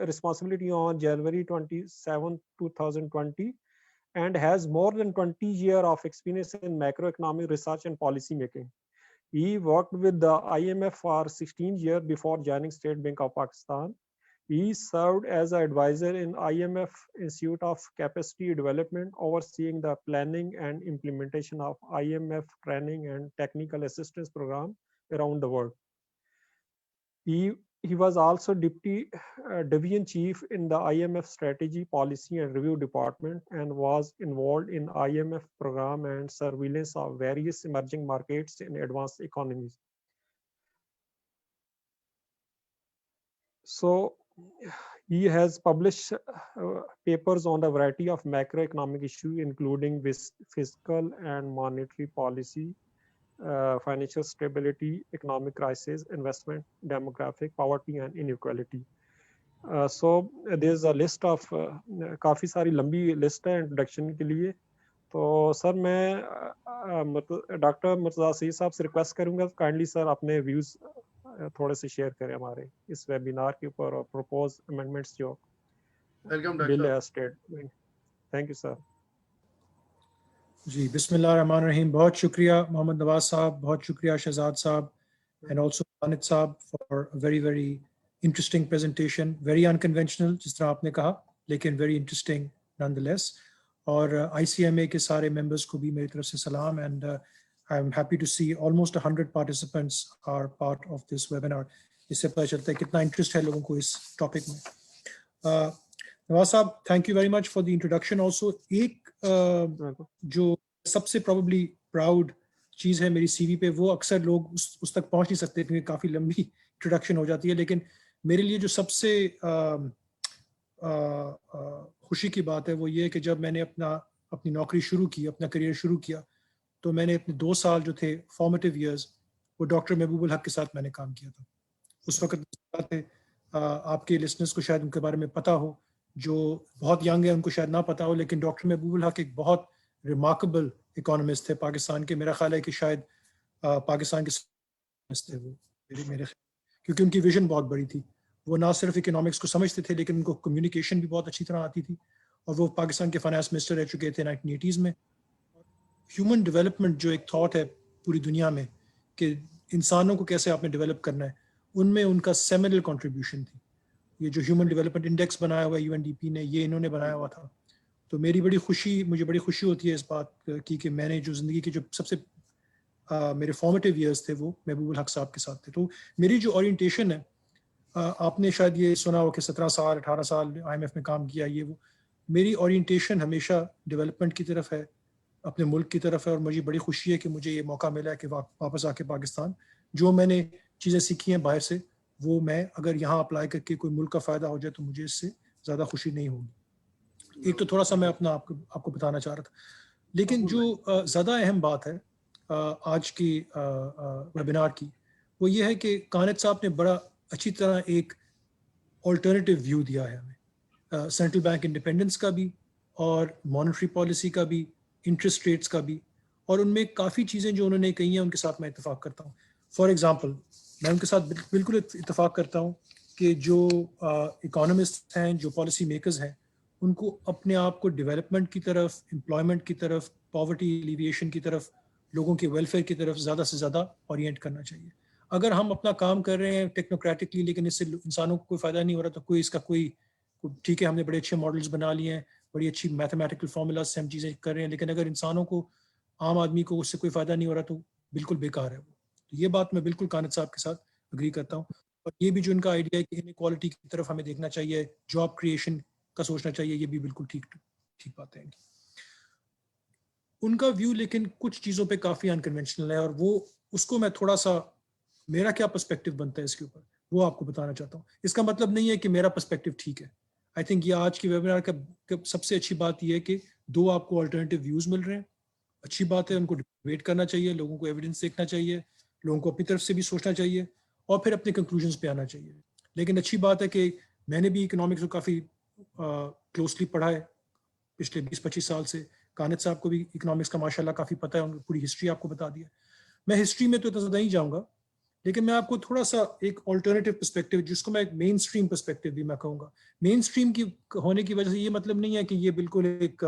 responsibility on January 27, 2020, and has more than 20 years of experience in macroeconomic research and policy making. He worked with the IMF for 16 years before joining State Bank of Pakistan. He served as an advisor in IMF Institute of Capacity Development, overseeing the planning and implementation of IMF training and technical assistance program around the world. He was also Deputy Division Chief in the IMF Strategy, Policy and Review Department, and was involved in IMF program and surveillance of various emerging markets in advanced economies. So he has published papers on a variety of macroeconomic issues, including fiscal and monetary policy, financial stability, economic crisis, investment, demographic, poverty and inequality. So there's a list of काफ़ी सारी लंबी लिस्ट है इंट्रोडक्शन के लिए. तो सर मैं डॉक्टर मुर्तज़ा सईद साहब से रिक्वेस्ट करूंगा काइंडली सर अपने व्यूज थोड़े से शेयर करें हमारे इस वेबिनार के ऊपर और प्रपोज अमेंडमेंट्स जो बिल है स्टेट. Thank you sir. जी बिस्मिल्लाहिर्रहमानिर्रहीम. बहुत शुक्रिया मोहम्मद नवाज साहब, बहुत शुक्रिया शहजाद साहब एंड ऑल्सो कानिद साहब for a very very interesting presentation. Very unconventional जिस तरह आपने कहा, लेकिन वेरी इंटरेस्टिंग नॉनदलेस. और ICMA के सारे मेंबर्स को भी मेरी तरफ से सलाम. And I am happy to see almost 100 participants are part of this webinar. इससे पता चलता है कितना इंटरेस्ट है लोगों को इस टॉपिक में. नवाज साहब, thank you very much for the introduction. Also एक जो सबसे प्रोबेबली प्राउड चीज़ है मेरी CV पे, वो अक्सर लोग उस तक पहुंच नहीं सकते क्योंकि काफ़ी लंबी इंट्रोडक्शन हो जाती है. लेकिन मेरे लिए जो सबसे खुशी की बात है वो ये कि जब मैंने अपनी नौकरी शुरू की, अपना करियर शुरू किया, तो मैंने अपने 2 साल जो थे फॉर्मेटिव ईयर्स, वो डॉक्टर महबूबुल हक के साथ मैंने काम किया था. उस वक्त आपके लिसनर्स को शायद उनके बारे में पता हो, जो बहुत यंग है उनको शायद ना पता हो, लेकिन डॉक्टर महबूबुल हक एक बहुत रिमार्केबल इकोनॉमिस्ट थे पाकिस्तान के. मेरा ख्याल है कि शायद पाकिस्तान के थे वो मेरे क्योंकि उनकी विजन बहुत बड़ी थी. वो ना सिर्फ इकोनॉमिक्स को समझते थे, लेकिन उनको कम्युनिकेशन भी बहुत अच्छी तरह आती थी. और वो पाकिस्तान के फाइनेंस मिनिस्टर रह चुके थे 1980s में. ह्यूमन डेवलपमेंट जो एक थॉट है पूरी दुनिया में कि इंसानों को कैसे आपने डेवलप करना है, उनमें उनका सेमिनल कंट्रीब्यूशन थी. ये जो ह्यूमन डेवलपमेंट इंडेक्स बनाया हुआ है UNDP ने, ये इन्होंने बनाया हुआ था. तो मुझे बड़ी खुशी होती है इस बात की कि मैंने जो ज़िंदगी के जो सबसे मेरे फॉर्मेटिव ईयर्स थे वो महबूबुल हक साहब के साथ थे. तो मेरी जो ओरिएंटेशन है, आपने शायद ये सुना हो कि 17 साल 18 साल IMF में काम किया, ये वो. मेरी ओरिएंटेशन हमेशा डेवलपमेंट की तरफ है, अपने मुल्क की तरफ है. और मुझे बड़ी खुशी है कि मुझे ये मौका मिला है कि वापस आके पाकिस्तान जो मैंने चीज़ें सीखी हैं बाहर से, वो मैं अगर यहाँ अप्लाई करके कोई मुल्क का फ़ायदा हो जाए तो मुझे इससे ज़्यादा खुशी नहीं होगी. एक तो थोड़ा सा मैं आपको बताना चाह रहा था. लेकिन जो ज़्यादा अहम बात है आज की वेबिनार की, वो ये है कि कानिद साहब ने बड़ा अच्छी तरह एक ऑल्टरनेटिव व्यू दिया है हमें, सेंट्रल बैंक इंडिपेंडेंस का भी और मॉनेटरी पॉलिसी का भी, इंटरेस्ट रेट्स का भी. और उनमें काफ़ी चीज़ें जो उन्होंने कही हैं उनके साथ मैं इत्तेफाक करता हूँ. फॉर एग्ज़ाम्पल, मैं उनके साथ बिल्कुल इत्तेफाक करता हूँ कि जो इकोनॉमिस्ट हैं, जो पॉलिसी मेकर्स हैं, उनको अपने आप को डेवलपमेंट की तरफ, एम्प्लॉयमेंट की तरफ, पॉवर्टी एलिविएशन की तरफ, लोगों के वेलफेयर की तरफ ज़्यादा से ज़्यादा ओरिएंट करना चाहिए. अगर हम अपना काम कर रहे हैं टेक्नोक्रेटिकली, लेकिन इससे इंसानों को कोई फ़ायदा नहीं हो रहा, तो ठीक है, हमने बड़े अच्छे मॉडल्स बना लिए हैं, बड़ी अच्छी मैथमेटिकल फार्मूलाज से हम चीज़ें कर रहे हैं, लेकिन अगर इंसानों को, आम आदमी को उससे कोई फ़ायदा नहीं हो रहा तो बिल्कुल बेकार है वो. तो ये बात मैं बिल्कुल कानिद साहब के साथ अग्री करता हूँ. और ये भी जो इनका आइडिया है कि इनइक्वालिटी की तरफ हमें देखना चाहिए, जॉब क्रिएशन का सोचना चाहिए, ये भी बिल्कुल ठीक बात है उनका व्यू. लेकिन कुछ चीज़ों पे काफ़ी अनकन्वेंशनल है, और वो उसको मैं थोड़ा सा, मेरा क्या पर्सपेक्टिव बनता है इसके ऊपर, वो आपको बताना चाहता हूँ. इसका मतलब नहीं है कि मेरा पर्सपेक्टिव ठीक है. आई थिंक ये आज की वेबिनार का सबसे अच्छी बात यह है कि दो आपको अल्टरनेटिव व्यूज मिल रहे हैं, अच्छी बात है, उनको डिबेट करना चाहिए, लोगों को एविडेंस देखना चाहिए, लोगों को अपनी तरफ से भी सोचना चाहिए और फिर अपने कंक्लूजन्स पे आना चाहिए। लेकिन अच्छी बात है कि मैंने भी इकोनॉमिक्स को काफ़ी क्लोजली पढ़ा है पिछले 20-25 साल से। कानित साहब को भी इकोनॉमिक्स का माशाल्लाह काफ़ी पता है, उन्होंने पूरी हिस्ट्री आपको बता दी है। मैं हिस्ट्री में तो इतना ज़्यादा नहीं जाऊँगा, लेकिन मैं आपको थोड़ा सा एक ऑल्टरनेटिव पर्सपेक्टिव, जिसको मैं एक मेन स्ट्रीम पर्सपेक्टिव भी मैं कहूँगा। मेन स्ट्रीम की होने की वजह से ये मतलब नहीं है कि ये बिल्कुल एक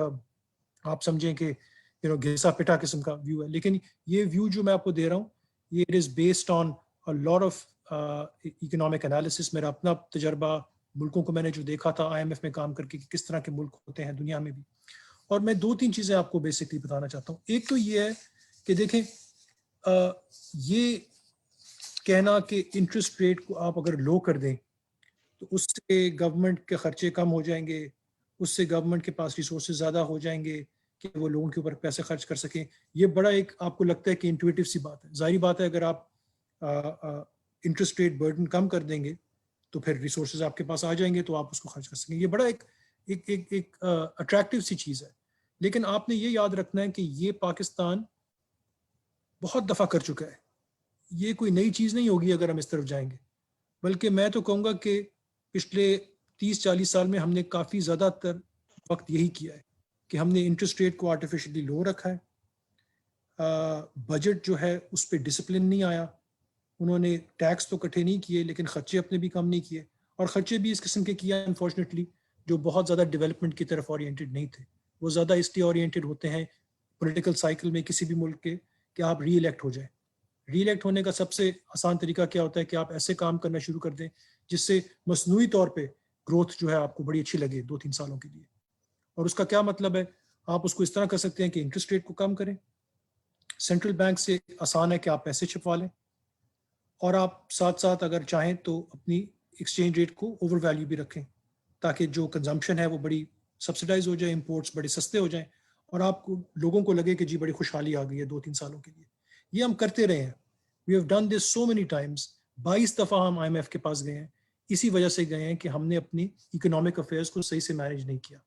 आप समझें कि घिसा पिटा किस्म का व्यू है, लेकिन ये व्यू जो मैं आपको दे रहा हूँ ये it is based on a lot of economic analysis. मेरा अपना तजर्बा, मुल्कों को मैंने जो देखा था IMF में काम करके कि किस तरह के मुल्क होते हैं दुनिया में भी। और मैं 2-3 चीज़ें आपको बेसिकली बताना चाहता हूँ। एक तो ये है कि देखें, ये कहना कि इंटरेस्ट रेट को आप अगर लो कर दें तो उससे गवर्नमेंट के खर्चे कम हो जाएंगे, उससे गवर्नमेंट के पास रिसोर्सेज ज़्यादा हो जाएंगे कि वो लोगों के ऊपर पैसे खर्च कर सकें। ये बड़ा एक आपको लगता है कि इंट्यूटिव सी बात है। जाहिर बात है, अगर आप इंटरेस्ट रेट बर्डन कम कर देंगे तो फिर रिसोर्सेज आपके पास आ जाएंगे तो आप उसको खर्च कर सकेंगे। ये बड़ा एक अट्रैक्टिव सी चीज़ है। लेकिन आपने ये याद रखना है कि ये पाकिस्तान बहुत दफ़ा कर चुका है, ये कोई नई चीज़ नहीं होगी अगर हम इस तरफ जाएंगे। बल्कि मैं तो कहूँगा कि पिछले 30-40 साल में हमने काफ़ी ज़्यादातर वक्त यही किया है कि हमने इंटरेस्ट रेट को आर्टिफिशियली लो रखा है। बजट जो है उस पर डिसिप्लिन नहीं आया, उन्होंने टैक्स तो इकट्ठे नहीं किए लेकिन खर्चे अपने भी कम नहीं किए, और खर्चे भी इस किस्म के किया अनफॉर्चुनेटली जो बहुत ज़्यादा डेवलपमेंट की तरफ ओरिएंटेड नहीं थे। वो ज़्यादा इसलिए ओरिएंटेड होते हैं पॉलिटिकल साइकिल में किसी भी मुल्क के कि आप री इलेक्ट हो जाए। री इलेक्ट होने का सबसे आसान तरीका क्या होता है कि आप ऐसे काम करना शुरू कर दें जिससे मसनूई तौर पे ग्रोथ जो है आपको बड़ी अच्छी लगे 2-3 सालों के लिए। और उसका क्या मतलब है, आप उसको इस तरह कर सकते हैं कि इंटरेस्ट रेट को कम करें, सेंट्रल बैंक से आसान है कि आप पैसे छिपवा लें, और आप साथ साथ अगर चाहें तो अपनी एक्सचेंज रेट को ओवर वैल्यू भी रखें ताकि जो कंजम्पशन है वो बड़ी सब्सिडाइज हो जाए, इंपोर्ट्स बड़े सस्ते हो जाएं और आपको लोगों को लगे कि जी बड़ी खुशहाली आ गई है 2-3 सालों के लिए। ये हम करते रहे हैं, we have done this so many times. 22 दफ़ा हम IMF के पास गए हैं, इसी वजह से गए हैं कि हमने अपनी इकोनॉमिक अफेयर्स को सही से मैनेज नहीं किया।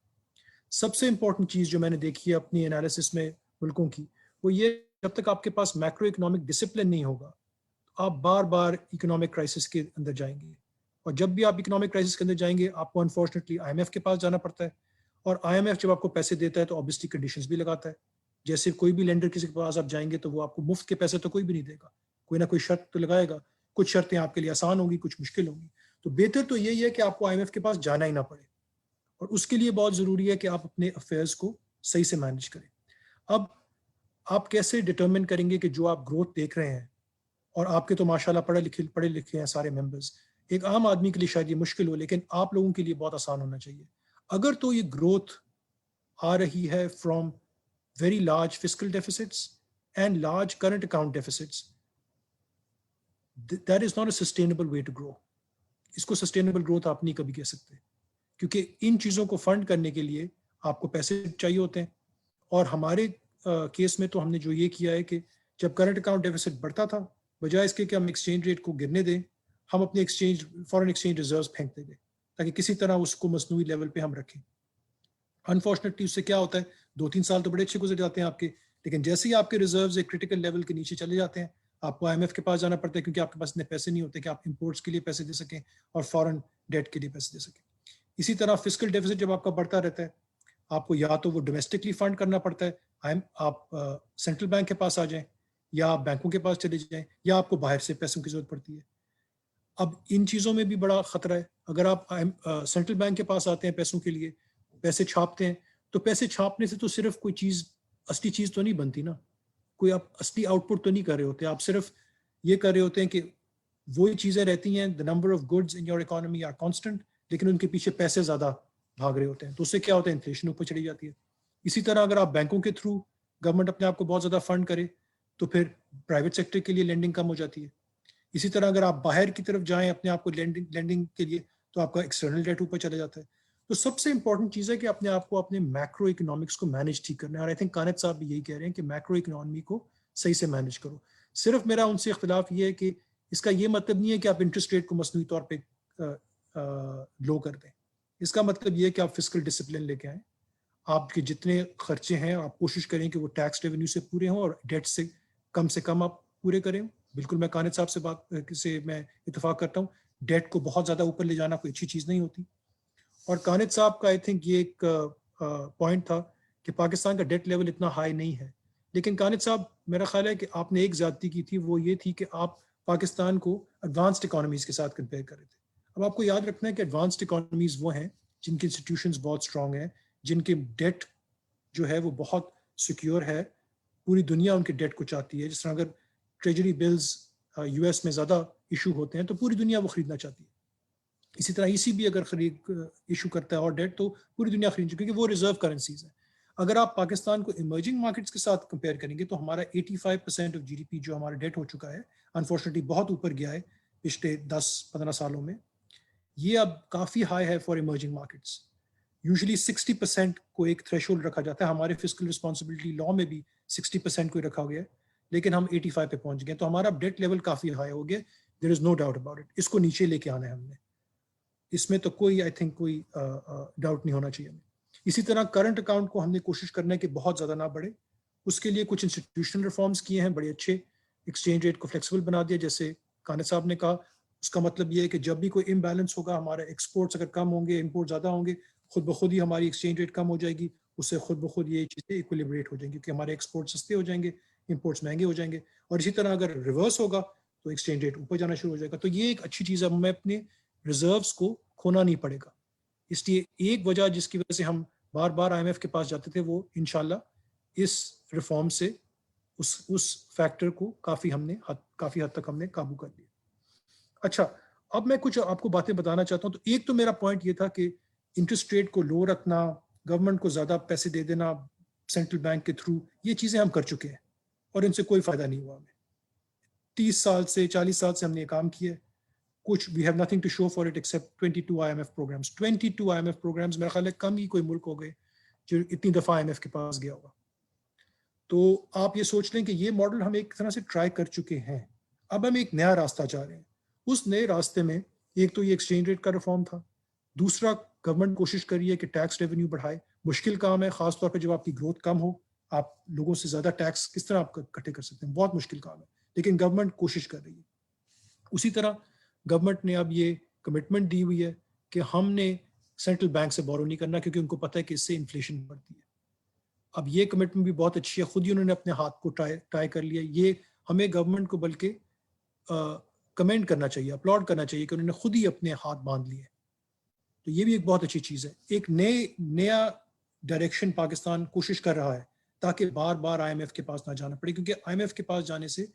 सबसे इंपॉर्टेंट चीज़ जो मैंने देखी है अपनी एनालिसिस में मुल्कों की, वो ये, जब तक आपके पास मैक्रो इकोनॉमिक डिसिप्लिन नहीं होगा आप बार बार इकोनॉमिक क्राइसिस के अंदर जाएंगे, और जब भी आप इकोनॉमिक क्राइसिस के अंदर जाएंगे आपको अनफॉर्चुनेटली IMF के पास जाना पड़ता है, और IMF जब आपको पैसे देता है तो ऑब्वियसली कंडीशंस भी लगाता है। जैसे कोई भी लेंडर किसी के पास आप जाएंगे तो वो आपको मुफ्त के पैसे तो कोई भी नहीं देगा, कोई ना कोई शर्त तो लगाएगा। कुछ शर्तें आपके लिए आसान होंगी, कुछ मुश्किल होंगी। तो बेहतर तो यही है कि आपको IMF के पास जाना ही ना पड़े, और उसके लिए बहुत ज़रूरी है कि आप अपने अफेयर्स को सही से मैनेज करें। अब आप कैसे डिटर्मिन करेंगे कि जो आप ग्रोथ देख रहे हैं, और आपके तो माशाल्लाह पढ़े लिखे हैं सारे मेंबर्स, एक आम आदमी के लिए शायद ये मुश्किल हो, लेकिन आप लोगों के लिए बहुत आसान होना चाहिए। अगर तो ये ग्रोथ आ रही है from very large fiscal deficits and large current account deficits, that is not a sustainable way to grow. इसको सस्टेनेबल ग्रोथ आप नहीं कभी कह सकते, क्योंकि इन चीज़ों को फंड करने के लिए आपको पैसे चाहिए होते हैं। और हमारे केस में तो हमने जो ये किया है कि जब करंट अकाउंट डेफिसिट बढ़ता था, बजाय इसके कि हम एक्सचेंज रेट को गिरने दें, हम अपने फॉरेन एक्सचेंज रिजर्व्स फेंक देंगे ताकि किसी तरह उसको मसनूई लेवल पे हम रखें। अनफॉर्चुनेटली उससे क्या होता है, 2-3 साल तो बड़े अच्छे गुजर जाते हैं आपके, लेकिन जैसे ही आपके रिजर्व्स एक क्रिटिकल लेवल के नीचे चले जाते हैं, आपको IMF के पास जाना पड़ता है, क्योंकि आपके पास इतने पैसे नहीं होते कि आप इंपोर्ट्स के लिए पैसे दे सकें और फॉरेन डेट के लिए पैसे दे सकें। इसी तरह फिस्कल डेफिसिट जब आपका बढ़ता रहता है, आपको या तो वो डोमेस्टिकली फंड करना पड़ता है, आप सेंट्रल बैंक के पास आ जाएं, या आप बैंकों के पास चले जाएं, या आपको बाहर से पैसों की जरूरत पड़ती है। अब इन चीज़ों में भी बड़ा खतरा है। अगर आप सेंट्रल बैंक के पास आते हैं पैसों के लिए, पैसे छापते हैं, तो पैसे छापने से तो सिर्फ कोई चीज़, असली चीज़ तो नहीं बनती ना, कोई आप असली आउटपुट तो नहीं कर रहे होते, आप सिर्फ ये कर रहे होते हैं कि वही चीज़ें रहती हैं, the number of goods in your economy are constant, लेकिन उनके पीछे पैसे ज़्यादा भाग रहे होते हैं, तो उससे क्या होता है, इन्फ्लेशन ऊपर चली जाती है। इसी तरह अगर आप बैंकों के थ्रू गवर्नमेंट अपने आप को बहुत ज़्यादा फंड करे तो फिर प्राइवेट सेक्टर के लिए लेंडिंग कम हो जाती है। इसी तरह अगर आप बाहर की तरफ जाएं अपने आप को लेंडिंग के लिए, तो आपका एक्सटर्नल डेट ऊपर चला जाता है। तो सबसे इंपॉर्टेंट चीज़ है कि अपने आप को अपने मैक्रो इकोनॉमिक्स को मैनेज ठीक करना है, और आई थिंक कानित साहब भी यही कह रहे हैं कि मैक्रो इकोनॉमी को सही से मैनेज करो। सिर्फ मेरा उनसे इख्तिलाफ ये है कि इसका ये मतलब नहीं है कि आप इंटरेस्ट रेट को मसनूई तौर पर लो कर दें। इसका मतलब ये है कि आप फिस्कल डिसिप्लिन लेके आएँ, आपके जितने खर्चे हैं आप कोशिश करें कि वो टैक्स रेवेन्यू से पूरे हों और डेट से कम आप पूरे करें। बिल्कुल मैं कानिद साहब से बात से मैं इत्तेफाक करता हूँ, डेट को बहुत ज़्यादा ऊपर ले जाना कोई अच्छी चीज़ नहीं होती। और कानिद साहब का आई थिंक ये एक पॉइंट था कि पाकिस्तान का डेट लेवल इतना हाई नहीं है, लेकिन कानिद साहब मेरा ख्याल है कि आपने एक ज़्यादती की थी, वो ये थी कि आप पाकिस्तान को एडवांस्ड इकोनॉमीज़ के साथ कंपेयर कर रहे थे। अब आपको याद रखना है कि एडवांस्ड इकोनॉमीज़ वो हैं जिनकी इंस्टीट्यूशंस बहुत स्ट्रॉन्ग हैं, जिनके डेट जो है वो बहुत सिक्योर है, पूरी दुनिया उनके डेट को चाहती है। जिस तरह अगर ट्रेजरी बिल्स यूएस में ज़्यादा इशू होते हैं तो पूरी दुनिया वो खरीदना चाहती है। इसी तरह ECB अगर खरीद इशू करता है और डेट तो पूरी दुनिया खरीद, क्योंकि वो रिजर्व करेंसीज है। अगर आप पाकिस्तान को इमर्जिंग मार्केट्स के साथ कंपेयर करेंगे तो हमारा 85% ऑफ GDP जो हमारा डेट हो चुका है, अनफॉर्चुनेटली बहुत ऊपर गया है पिछले 10-15 सालों में, ये अब काफ़ी हाई है फॉर इमर्जिंग मार्केट्स। यूजुअली 60% को एक थ्रेशोल्ड रखा जाता है, हमारे फिस्कल रिस्पॉन्सिबिलिटी लॉ में भी 60% को ही रखा गया है, लेकिन हम 85 पे पहुंच गए, तो हमारा डेट लेवल काफ़ी हाई हो गया। There is no doubt about it. इसको नीचे लेके आना है हमने, इसमें तो कोई आई थिंक कोई डाउट नहीं होना चाहिए हमें। इसी तरह करंट अकाउंट को हमने कोशिश करना है कि बहुत ज़्यादा ना बढ़े, उसके लिए कुछ इंस्टीट्यूशनल रिफॉर्म्स किए हैं, बड़े अच्छे। एक्सचेंज रेट को फ्लेक्सिबल बना दिया, जैसे कानिद साहब ने कहा। उसका मतलब ये है कि जब भी कोई इम्बैलेंस होगा, हमारे एक्सपोर्ट्स अगर कम होंगे, इम्पोर्ट ज़्यादा होंगे, खुद ब खुद ही हमारी एक्सचेंज रेट कम हो जाएगी, उससे खुद ब खुद ये चीज़ें इक्विलिब्रेट हो जाएंगी, क्योंकि हमारे एक्सपोर्ट सस्ते हो जाएंगे, इम्पोर्ट्स महंगे हो जाएंगे। और इसी तरह अगर रिवर्स होगा तो एक्सचेंज रेट ऊपर जाना शुरू हो जाएगा। तो ये एक अच्छी चीज़ है, हमें अपने रिजर्व्स को खोना नहीं पड़ेगा। इसलिए एक वजह जिसकी वजह से हम बार बार IMF के पास जाते थे, वो इंशाल्लाह इस रिफॉर्म से उस फैक्टर को काफ़ी हद तक हमने काबू कर लिया। अच्छा, अब मैं कुछ आपको बातें बताना चाहता हूँ। तो एक तो मेरा पॉइंट ये था कि इंटरेस्ट रेट को लो रखना, गवर्नमेंट को ज़्यादा पैसे दे देना सेंट्रल बैंक के थ्रू, ये चीज़ें हम कर चुके हैं और इनसे कोई फ़ायदा नहीं हुआ हमें। 30 साल से 40 साल से हमने ये काम किया है, कुछ we have nothing to show for it except 22 IMF programs. 22 IMF programs, मेरा ख्याल है कम ही कोई मुल्क हो गए जो इतनी दफ़ा IMF के पास गया होगा। तो आप ये सोच लें कि ये मॉडल हम एक तरह से ट्राई कर चुके हैं, अब हम एक नया रास्ता जा रहे हैं। उस नए रास्ते में एक तो ये एक्सचेंज रेट का रिफॉर्म था, दूसरा गवर्नमेंट कोशिश कर रही है कि टैक्स रेवेन्यू बढ़ाए। मुश्किल काम है, खासतौर पर जब आपकी ग्रोथ कम हो, आप लोगों से ज़्यादा टैक्स किस तरह आप इकट्ठे कर सकते हैं, बहुत मुश्किल काम है, लेकिन गवर्नमेंट कोशिश कर रही है। उसी तरह गवर्नमेंट ने अब ये कमिटमेंट दी हुई है कि हमने सेंट्रल बैंक से बोरो नहीं करना, क्योंकि उनको पता है कि इससे इन्फ्लेशन बढ़ती है। अब ये कमिटमेंट भी बहुत अच्छी है, खुद ही उन्होंने अपने हाथ को ट्राई कर लिया। ये हमें गवर्नमेंट को बल्कि कमेंट करना चाहिए, अपलॉड करना चाहिए कि उन्होंने खुद ही अपने हाथ बांध लिए। तो ये भी एक बहुत अच्छी चीज़ है। एक नया डायरेक्शन पाकिस्तान कोशिश कर रहा है, ताकि बार बार IMF के पास ना जाना पड़े, क्योंकि IMF के पास जाने से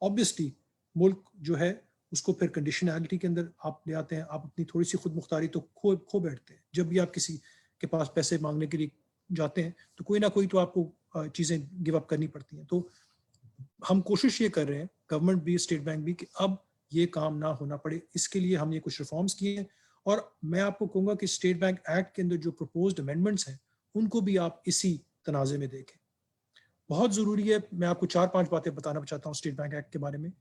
ऑब्वियसली मुल्क जो है उसको फिर कंडीशनैलिटी के अंदर आप ले आते हैं, आप अपनी थोड़ी सी खुद मुख्तारी तो खो बैठते हैं। जब भी आप किसी के पास पैसे मांगने के लिए जाते हैं तो कोई ना कोई तो आपको चीज़ें गिव अप करनी पड़ती हैं। तो हम कोशिश ये कर रहे हैं, गवर्नमेंट भी, स्टेट बैंक भी, कि अब ये काम ना होना पड़े। इसके लिए हमने कुछ रिफॉर्म्स किए हैं, और मैं आपको कहूँगा कि स्टेट बैंक एक्ट के अंदर जो प्रपोज्ड अमेंडमेंट्स हैं उनको भी आप इसी तनाज़े में देखें। बहुत ज़रूरी है। मैं आपको 4-5 बातें बताना चाहता हूँ स्टेट बैंक एक्ट के बारे में।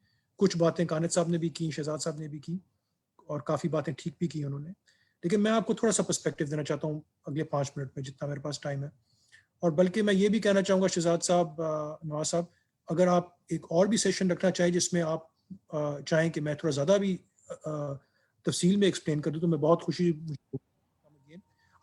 कुछ बातें कानिद साहब ने भी की, शहजाद साहब ने भी की, और काफ़ी बातें ठीक भी की उन्होंने, लेकिन मैं आपको थोड़ा सा पर्सपेक्टिव देना चाहता हूँ अगले 5 मिनट में, जितना मेरे पास टाइम है। और बल्कि मैं ये भी कहना चाहूँगा शहजाद साहब, नवाज साहब, अगर आप एक और भी सेशन रखना चाहें जिसमें आप चाहें कि मैं थोड़ा ज़्यादा भी तफसील में एक्सप्लेन कर दूँ, तो मैं बहुत खुशी।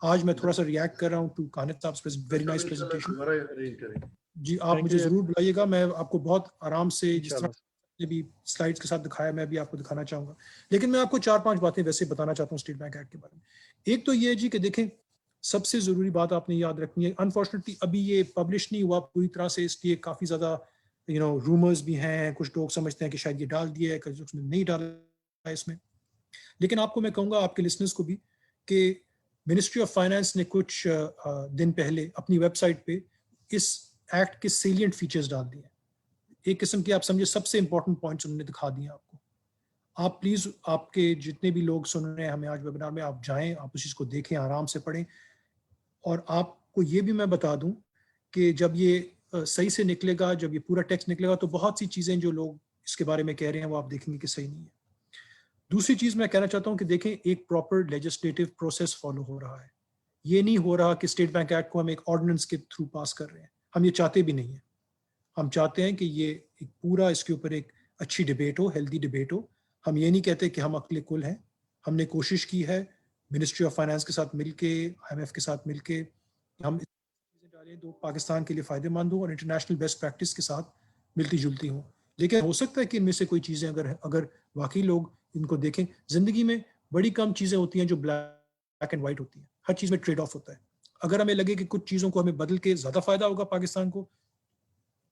आज मैं थोड़ा सा रिएक्ट कर रहा हूँ टू कानिद साहब वेरी नाइस प्रेजेंटेशन। जी, आप मुझे ज़रूर बुलाइएगा, मैं आपको बहुत आराम से, जिस तरह ने भी स्लाइड्स के साथ दिखाया, मैं भी आपको दिखाना चाहूँगा। लेकिन मैं आपको 4-5 बातें वैसे बताना चाहता हूँ स्टेट बैंक एक्ट के बारे में। एक तो ये है जी कि देखें, सबसे ज़रूरी बात आपने याद रखनी है, अनफॉर्चुनेटली अभी ये पब्लिश नहीं हुआ पूरी तरह से, इसलिए काफ़ी ज़्यादा रूमर्स भी हैं। कुछ लोग समझते हैं कि शायद ये डाल दिया है, कुछ उसने नहीं डाला है इसमें। लेकिन आपको मैं कहूँगा, आपके लिसनर्स को भी, कि मिनिस्ट्री ऑफ फाइनेंस ने कुछ दिन पहले अपनी वेबसाइट पे इस एक्ट के सेलिएंट फीचर्स डाल दिए। एक किस्म की आप समझे सबसे इंपॉर्टेंट पॉइंट्स उन्होंने दिखा दिए आपको। आप प्लीज़, आपके जितने भी लोग सुन रहे हैं हमें आज वेबिनार में, आप जाएं, आप उस चीज़ को देखें, आराम से पढ़ें। और आपको ये भी मैं बता दूं कि जब ये सही से निकलेगा, जब ये पूरा टेक्स्ट निकलेगा, तो बहुत सी चीज़ें जो लोग इसके बारे में कह रहे हैं वो आप देखेंगे कि सही नहीं है। दूसरी चीज़ मैं कहना चाहता हूँ कि देखें, एक प्रॉपर लेजिस्लेटिव प्रोसेस फॉलो हो रहा है। ये नहीं हो रहा कि स्टेट बैंक एक्ट को हम एक ऑर्डिनेंस के थ्रू पास कर रहे हैं, हम ये चाहते भी नहीं है। हम चाहते हैं कि ये एक पूरा इसके ऊपर एक अच्छी डिबेट हो, हेल्दी डिबेट हो। हम ये नहीं कहते कि हम अक्ल कुल हैं। हमने कोशिश की है मिनिस्ट्री ऑफ फाइनेंस के साथ मिलके, IMF के साथ मिलके, हम चीज़ें डालें जो पाकिस्तान के लिए फ़ायदेमंद हो और इंटरनेशनल बेस्ट प्रैक्टिस के साथ मिलती जुलती हों। लेकिन हो सकता है कि इनमें से कोई चीज़ें अगर वाकई लोग इनको देखें, ज़िंदगी में बड़ी कम चीज़ें होती हैं जो ब्लैक एंड वाइट होती हैं, हर चीज़ में ट्रेड ऑफ होता है। अगर हमें लगे कि कुछ चीज़ों को हमें बदल के ज़्यादा फ़ायदा होगा पाकिस्तान को,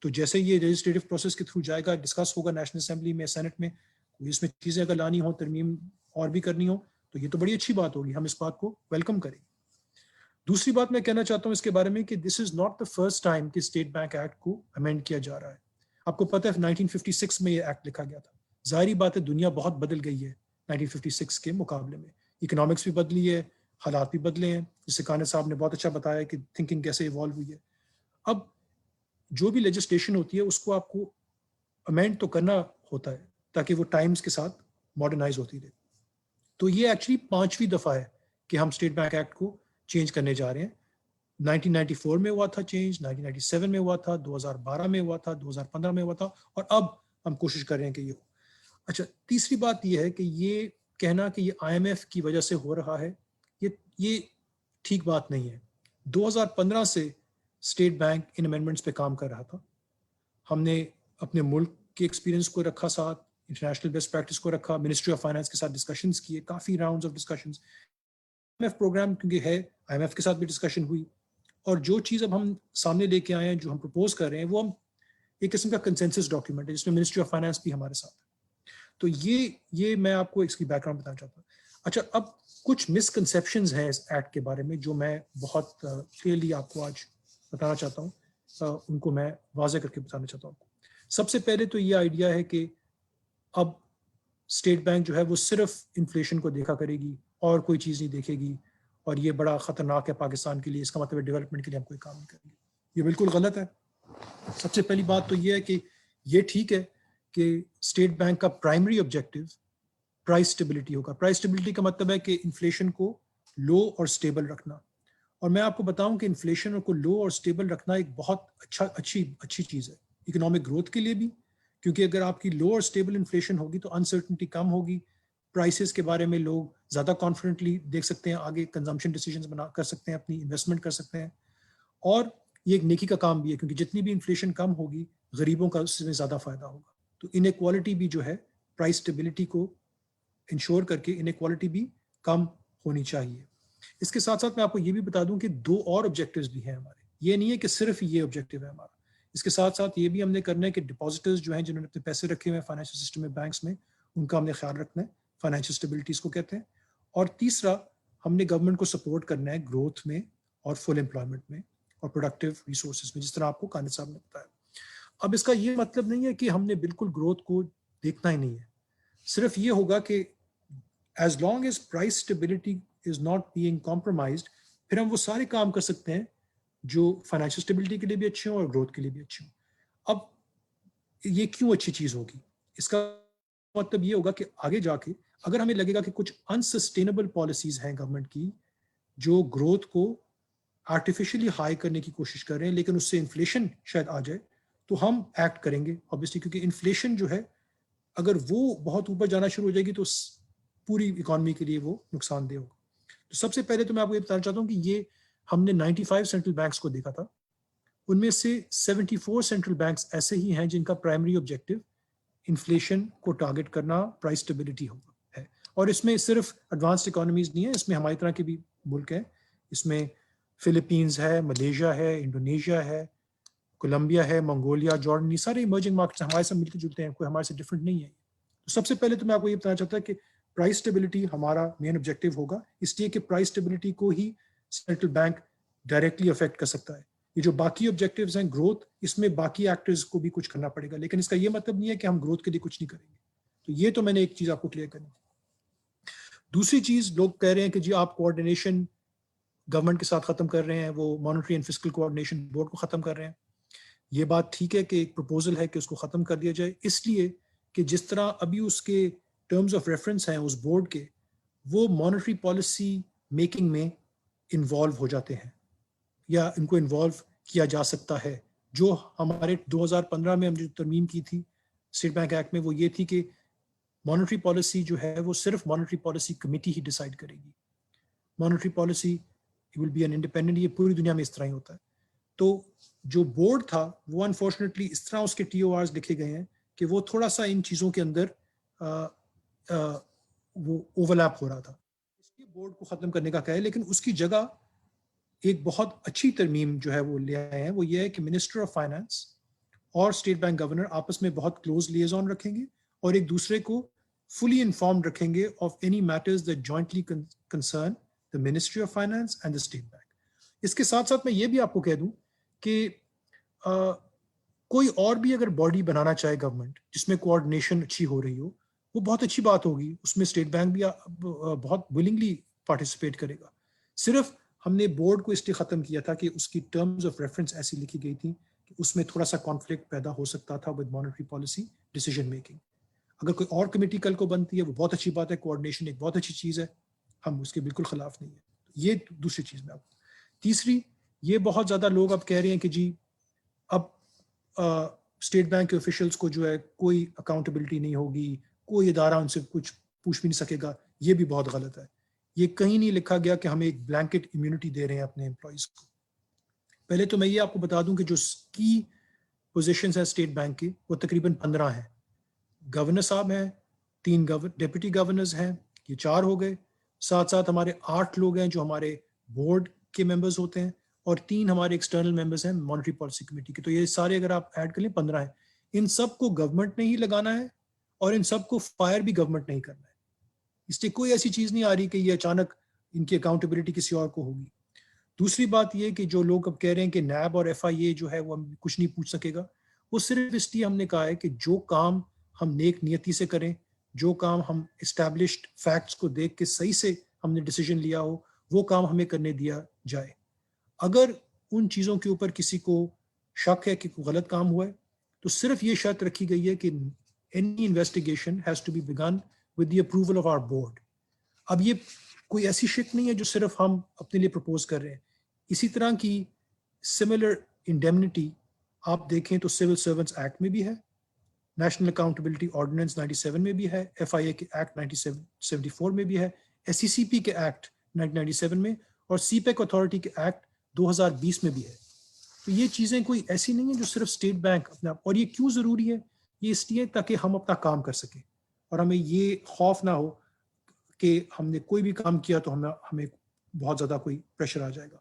तो जैसे ये लेजिस्लेटिव प्रोसेस के थ्रू जाएगा, डिस्कस होगा नेशनल असेंबली में, सेनेट में, इसमें चीज़ें अगर लानी हो, तरमीम और भी करनी हो, तो ये तो बड़ी अच्छी बात होगी, हम इस बात को वेलकम करेंगे। दूसरी बात मैं कहना चाहता हूँ इसके बारे में कि this is not the first time कि स्टेट बैंक एक्ट को अमेंड किया जा रहा है। आपको पता है 1956 में ये एक्ट लिखा गया था। जाहिर बात है दुनिया बहुत बदल गई है 1956 के मुकाबले में, इकोनॉमिक्स भी बदली है, हालात भी बदले हैं, जिससे कानिद साहब ने बहुत अच्छा बताया कि थिंकिंग कैसे इवॉल्व हुई है। अब जो भी लेजिस्लेशन होती है उसको आपको अमेंड तो करना होता है ताकि वो टाइम्स के साथ मॉडर्नाइज होती रहे। तो ये एक्चुअली 5वीं दफ़ा है कि हम स्टेट बैंक एक्ट को चेंज करने जा रहे हैं। 1994 में हुआ था चेंज, 1997 में हुआ था, 2012 में हुआ था, 2015 में हुआ था, और अब हम कोशिश कर रहे हैं कि ये हो। अच्छा, तीसरी बात ये है कि ये कहना कि ये IMF की वजह से हो रहा है, ये ठीक बात नहीं है। 2015 से स्टेट बैंक इन अमेंडमेंट्स पे काम कर रहा था। हमने अपने मुल्क के एक्सपीरियंस को रखा साथ, इंटरनेशनल बेस्ट प्रैक्टिस को रखा, मिनिस्ट्री ऑफ फाइनेंस के साथ डिस्कशंस किए, काफ़ी rounds of discussions. IMF program क्योंकि है, IMF के साथ भी डिस्कशन हुई, और जो चीज़ अब हम सामने लेके आए हैं, जो हम प्रपोज कर रहे हैं, वो हम एक किस्म का कंसेंसस डॉक्यूमेंट है जिसमें मिनिस्ट्री ऑफ फाइनेंस भी हमारे साथ है। तो ये मैं आपको इसकी बैकग्राउंड बताना चाहता हूँ। अच्छा, अब कुछ मिसकंसेप्शंस हैं इस एक्ट के बारे में जो मैं बहुत क्लियरली आपको आज बताना चाहता हूँ, उनको मैं वाज़ेह करके बताना चाहता हूँ। सबसे पहले तो ये आइडिया है कि अब स्टेट बैंक जो है वो सिर्फ इन्फ्लेशन को देखा करेगी और कोई चीज़ नहीं देखेगी, और ये बड़ा ख़तरनाक है पाकिस्तान के लिए, इसका मतलब है डेवलपमेंट के लिए हम कोई काम नहीं करेंगे। ये बिल्कुल गलत है। सबसे पहली बात तो ये है कि ये ठीक है कि स्टेट बैंक का प्राइमरी ऑब्जेक्टिव प्राइस स्टेबिलिटी होगा। प्राइस स्टेबिलिटी का मतलब है कि इन्फ्लेशन को लो और स्टेबल रखना, और मैं आपको बताऊं कि इन्फ्लेशन को लो और स्टेबल रखना एक बहुत अच्छी चीज़ है इकोनॉमिक ग्रोथ के लिए भी, क्योंकि अगर आपकी लो और स्टेबल इन्फ्लेशन होगी तो अनसर्टनिटी कम होगी, प्राइसेस के बारे में लोग ज़्यादा कॉन्फिडेंटली देख सकते हैं, आगे कंजम्पशन डिसीजंस बना कर सकते हैं, अपनी इन्वेस्टमेंट कर सकते हैं, और ये एक नेकी का काम भी है क्योंकि जितनी भी इन्फ्लेशन कम होगी गरीबों का उसमें ज़्यादा फायदा होगा। तो इनइक्वालिटी भी जो है, प्राइस स्टेबिलिटी को इंश्योर करके इनइक्वालिटी भी कम होनी चाहिए। इसके साथ साथ मैं आपको ये भी बता दूं कि 2 और ऑब्जेक्टिव्स भी हैं हमारे। ये नहीं है कि सिर्फ ये ऑब्जेक्टिव है हमारा, इसके साथ साथ ये भी हमने करना है कि डिपॉजिटर्स जो हैं जिन्होंने अपने पैसे रखे हुए हैं फाइनेंशियल सिस्टम में, बैंक्स में, उनका हमने ख्याल रखना है, फाइनेंशियल स्टेबिलिटी इसको कहते हैं। और तीसरा, हमने गवर्नमेंट को सपोर्ट करना है ग्रोथ में और फुल एम्प्लॉयमेंट में और प्रोडक्टिव रिसोर्सेज में, जिस तरह आपको कानिद साहब ने बताया। अब इसका ये मतलब नहीं है कि हमने बिल्कुल ग्रोथ को देखना ही नहीं है, सिर्फ ये होगा कि as long as price stability is not being compromised, फिर हम वो सारे काम कर सकते हैं जो फाइनेंशियल स्टेबिलिटी के लिए भी अच्छे हों और ग्रोथ के लिए भी अच्छे हों। अब ये क्यों अच्छी चीज़ होगी? इसका मतलब ये होगा कि आगे जाके अगर हमें लगेगा कि कुछ अनसस्टेनेबल पॉलिसीज हैं गवर्नमेंट की जो ग्रोथ को आर्टिफिशियली हाई करने की कोशिश कर रहे हैं, लेकिन उससे इन्फ्लेशन शायद आ जाए, तो हम एक्ट करेंगे ऑब्वियसली, क्योंकि इन्फ्लेशन जो है अगर वो बहुत ऊपर जाना शुरू हो जाएगी तो पूरी इकॉनमी के लिए वो नुकसानदेह होगा। तो सबसे पहले तो मैं आपको ये बताना चाहता हूँ कि ये हमने 95 सेंट्रल बैंक्स को देखा था, उनमें से 74 सेंट्रल बैंक्स ऐसे ही हैं जिनका प्राइमरी ऑब्जेक्टिव इन्फ्लेशन को टारगेट करना, प्राइस स्टेबिलिटी होगा है। और इसमें सिर्फ एडवांस्ड इकोनॉमीज नहीं है, इसमें हमारी तरह के भी मुल्क हैं, इसमें फिलीपींस है, मलेशिया है, इंडोनेशिया है, कोलंबिया है, मंगोलिया, जॉर्डन, ये सारे इमर्जिंग मार्केट्स हमारे साथ मिलते जुलते हैं, कोई हमारे से डिफरेंट नहीं है। तो सबसे पहले तो मैं आपको ये बताना चाहता हूँ कि प्राइस स्टेबिलिटी हमारा मेन ऑब्जेक्टिव होगा, इसलिए कि प्राइस स्टेबिलिटी को ही सेंट्रल बैंक डायरेक्टली अफेक्ट कर सकता है। ये जो बाकी ऑब्जेक्टिव्स हैं ग्रोथ, इसमें बाकी एक्टर्स को भी कुछ करना पड़ेगा, लेकिन इसका ये मतलब नहीं है कि हम ग्रोथ के लिए कुछ नहीं करेंगे। तो ये तो मैंने एक चीज आपको क्लियर करनी। दूसरी चीज, लोग कह रहे हैं कि जी आप कोऑर्डिनेशन गवर्नमेंट के साथ खत्म कर रहे हैं, वो monetary and fiscal coordination board को खत्म कर रहे हैं। ये बात ठीक है कि एक प्रपोजल है कि उसको खत्म कर दिया जाए, इसलिए कि जिस तरह अभी उसके टर्म्स ऑफ रेफरेंस हैं उस बोर्ड के, वो मॉनेटरी पॉलिसी मेकिंग में इन्वॉल्व हो जाते हैं या इनको इन्वॉल्व किया जा सकता है। जो हमारे 2015 में हम जो तरमीम की थी स्टेट बैंक एक्ट में, वो ये थी कि मॉनेटरी पॉलिसी जो है वो सिर्फ मॉनेटरी पॉलिसी कमेटी ही डिसाइड करेगी। Monetary policy will be an independent, ये पूरी दुनिया में इस तरह ही होता है। तो जो बोर्ड था वो अनफॉर्चुनेटली इस तरह उसके TORs लिखे गए हैं कि वो थोड़ा सा इन चीज़ों के अंदर वो ओवरलैप हो रहा था। इसलिए बोर्ड को ख़त्म करने का कहा है, लेकिन उसकी जगह एक बहुत अच्छी तरमीम जो है वो ले आए हैं। वो ये है कि मिनिस्टर ऑफ फाइनेंस और स्टेट बैंक गवर्नर आपस में बहुत क्लोज लिएजॉन रखेंगे और एक दूसरे को fully informed रखेंगे of any matters that jointly concern the Ministry of Finance and the State Bank. इसके साथ साथ मैं ये भी आपको कह दूं कि कोई और भी अगर बॉडी बनाना चाहे गवर्नमेंट जिसमें कोऑर्डिनेशन अच्छी हो रही हो, वो बहुत अच्छी बात होगी। उसमें स्टेट बैंक भी बहुत विलिंगली पार्टिसिपेट करेगा। सिर्फ हमने बोर्ड को इसलिए ख़त्म किया था कि उसकी टर्म्स ऑफ रेफरेंस ऐसी लिखी गई थी कि उसमें थोड़ा सा कॉन्फ्लिक्ट पैदा हो सकता था with monetary policy decision making. अगर कोई और कमेटी कल को बनती है वो बहुत अच्छी बात है, कोऑर्डिनेशन एक बहुत अच्छी चीज़ है, हम उसके बिल्कुल खिलाफ नहीं है। ये दूसरी चीज़ में आपको। तीसरी, ये बहुत ज़्यादा लोग अब कह रहे हैं कि जी अब स्टेट बैंक के ऑफिशियल्स को जो है कोई अकाउंटेबिलिटी नहीं होगी, कोई इदारा उनसे कुछ पूछ भी नहीं सकेगा। ये भी बहुत गलत है। ये कहीं नहीं लिखा गया कि हम एक ब्लैंकेट इम्यूनिटी दे रहे हैं अपने एम्प्लॉयज़ को। पहले तो मैं ये आपको बता दूं कि जो की पोजीशंस है स्टेट बैंक की वो तकरीबन 15 हैं। गवर्नर साहब हैं, 3 डिप्टी गवर्नर्स हैं, ये 4 हो गए। साथ साथ हमारे 8 लोग हैं जो हमारे बोर्ड के मेंबर्स होते हैं और 3 हमारे एक्सटर्नल मेंबर्स हैं मॉनेटरी पॉलिसी कमेटी के। तो ये सारे अगर आप ऐड कर लें 15 हैं। इन सब को गवर्नमेंट ने ही लगाना है और इन सब को फायर भी गवर्नमेंट ने ही करना है। इसलिए कोई ऐसी चीज़ नहीं आ रही कि ये अचानक इनकी अकाउंटेबिलिटी किसी और को होगी। दूसरी बात ये कि जो लोग अब कह रहे हैं कि नैब और FIA जो है वो कुछ नहीं पूछ सकेगा, वो सिर्फ इसलिए हमने कहा है कि जो काम हम नेक नियति से करें, जो काम हम इस्टेब्लिश्ड फैक्ट्स को देख के सही से हमने डिसीजन लिया हो, वो काम हमें करने दिया जाए। अगर उन चीज़ों के ऊपर किसी को शक है कि कोई गलत काम हुआ है, तो सिर्फ ये शर्त रखी गई है कि any investigation has to be begun with the approval of our board. अब ये कोई ऐसी शिक नहीं है जो सिर्फ हम अपने लिए प्रपोज कर रहे हैं। इसी तरह की सिमिलर इंडेमनिटी आप देखें तो सिविल सर्वेंट्स एक्ट में भी है, नेशनल अकाउंटेबिलिटी ऑर्डिनेंस 97 में भी है, FIA के एक्ट 1974 में भी है, SECP के एक्ट 1997 में और CPEC अथॉरिटी के एक्ट 2020 में भी है। तो ये चीज़ें कोई ऐसी नहीं है जो सिर्फ स्टेट बैंक अपने आप। और ये क्यों ज़रूरी है? ये इसलिए ताकि हम अपना काम कर सकें और हमें ये खौफ ना हो कि हमने कोई भी काम किया तो हमें बहुत ज़्यादा कोई प्रेशर आ जाएगा।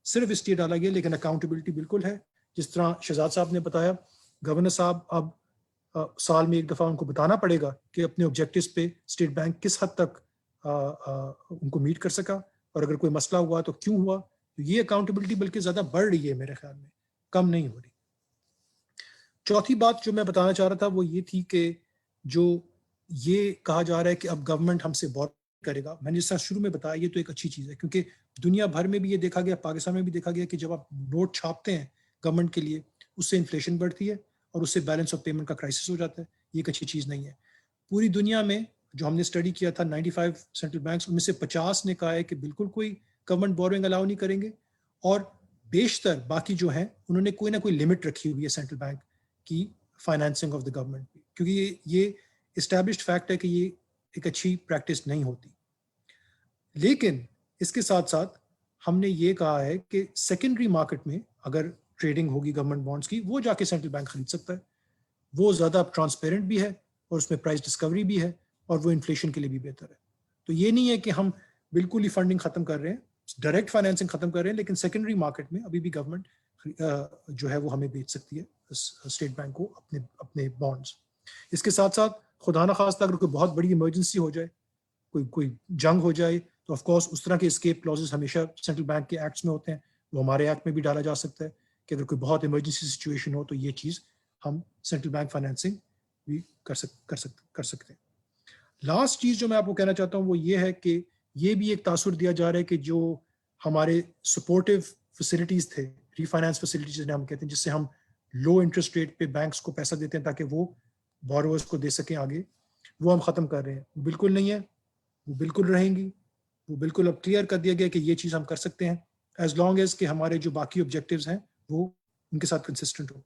सिर्फ इसलिए डाला गया, लेकिन अकाउंटेबिलिटी बिल्कुल है। जिस तरह शहजाद साहब ने बताया, गवर्नर साहब अब साल में एक दफ़ा उनको बताना पड़ेगा कि अपने ऑब्जेक्टिव्स पे स्टेट बैंक किस हद तक उनको मीट कर सका और अगर कोई मसला हुआ तो क्यों हुआ। तो ये अकाउंटेबिलिटी बल्कि ज़्यादा बढ़ रही है मेरे ख्याल में, कम नहीं हो रही। चौथी बात जो मैं बताना चाह रहा था वो ये थी कि जो ये कहा जा रहा है कि अब गवर्नमेंट हमसे बोरो करेगा, मैंने जिस तरह शुरू में बताया ये तो एक अच्छी चीज़ है, क्योंकि दुनिया भर में भी ये देखा गया, पाकिस्तान में भी देखा गया कि जब आप नोट छापते हैं गवर्नमेंट के लिए, उससे इन्फ्लेशन बढ़ती है और उससे बैलेंस ऑफ पेमेंट का क्राइसिस हो जाता है। ये एक अच्छी चीज़ नहीं है। पूरी दुनिया में जो हमने स्टडी किया था 95 सेंट्रल बैंक्स, उनमें से 50 ने कहा है कि बिल्कुल कोई गवर्नमेंट बोरोइंग अलाउ नहीं करेंगे और बेशतर बाकी जो हैं उन्होंने कोई ना कोई लिमिट रखी हुई है सेंट्रल बैंक की फाइनेंसिंग ऑफ द गवर्नमेंट, क्योंकि ये इस्टेब्लिश्ड फैक्ट है कि ये एक अच्छी प्रैक्टिस नहीं होती। लेकिन इसके साथ साथ हमने ये कहा है कि सेकेंडरी मार्केट में अगर ट्रेडिंग होगी गवर्नमेंट बॉन्ड्स की, वो जाके सेंट्रल बैंक खरीद सकता है। वो ज़्यादा ट्रांसपेरेंट भी है और उसमें प्राइस डिस्कवरी भी है और वो इन्फ्लेशन के लिए भी बेहतर है। तो ये नहीं है कि हम बिल्कुल ही फंडिंग ख़त्म कर रहे हैं, डायरेक्ट फाइनेंसिंग ख़त्म कर रहे हैं, लेकिन सेकेंडरी मार्केट में अभी भी गवर्नमेंट जो है वो हमें बेच सकती है स्टेट बैंक को अपने बॉन्ड्स। इसके साथ साथ खुदा न खास्ता अगर कोई बहुत बड़ी इमरजेंसी हो जाए, कोई जंग हो जाए, तो ऑफ कोर्स उस तरह के एस्केप क्लॉजेस हमेशा सेंट्रल बैंक के एक्ट्स में होते हैं, वो हमारे एक्ट में भी डाला जा सकता है कि अगर कोई बहुत इमरजेंसी सिचुएशन हो तो ये चीज़ हम सेंट्रल बैंक फाइनेंसिंग भी कर सकते हैं। लास्ट चीज़ जो मैं आपको कहना चाहता हूँ वो ये है कि ये भी एक तासुर दिया जा रहा है कि जो हमारे सपोर्टिव फैसिलिटीज़ थे, रीफाइनेंस फैसिलिटीज जिन्हें हम कहते हैं, जिससे हम लो इंटरेस्ट रेट पे बैंक्स को पैसा देते हैं ताकि वो बोरोवर्स को दे सकें आगे, वो हम ख़त्म कर रहे हैं। बिल्कुल नहीं है, वो बिल्कुल रहेंगी। वो बिल्कुल अब क्लियर कर दिया गया कि ये चीज़ हम कर सकते हैं एज लॉन्ग एज कि हमारे जो बाकी ऑब्जेक्टिव्स हैं वो उनके साथ कंसिस्टेंट हो।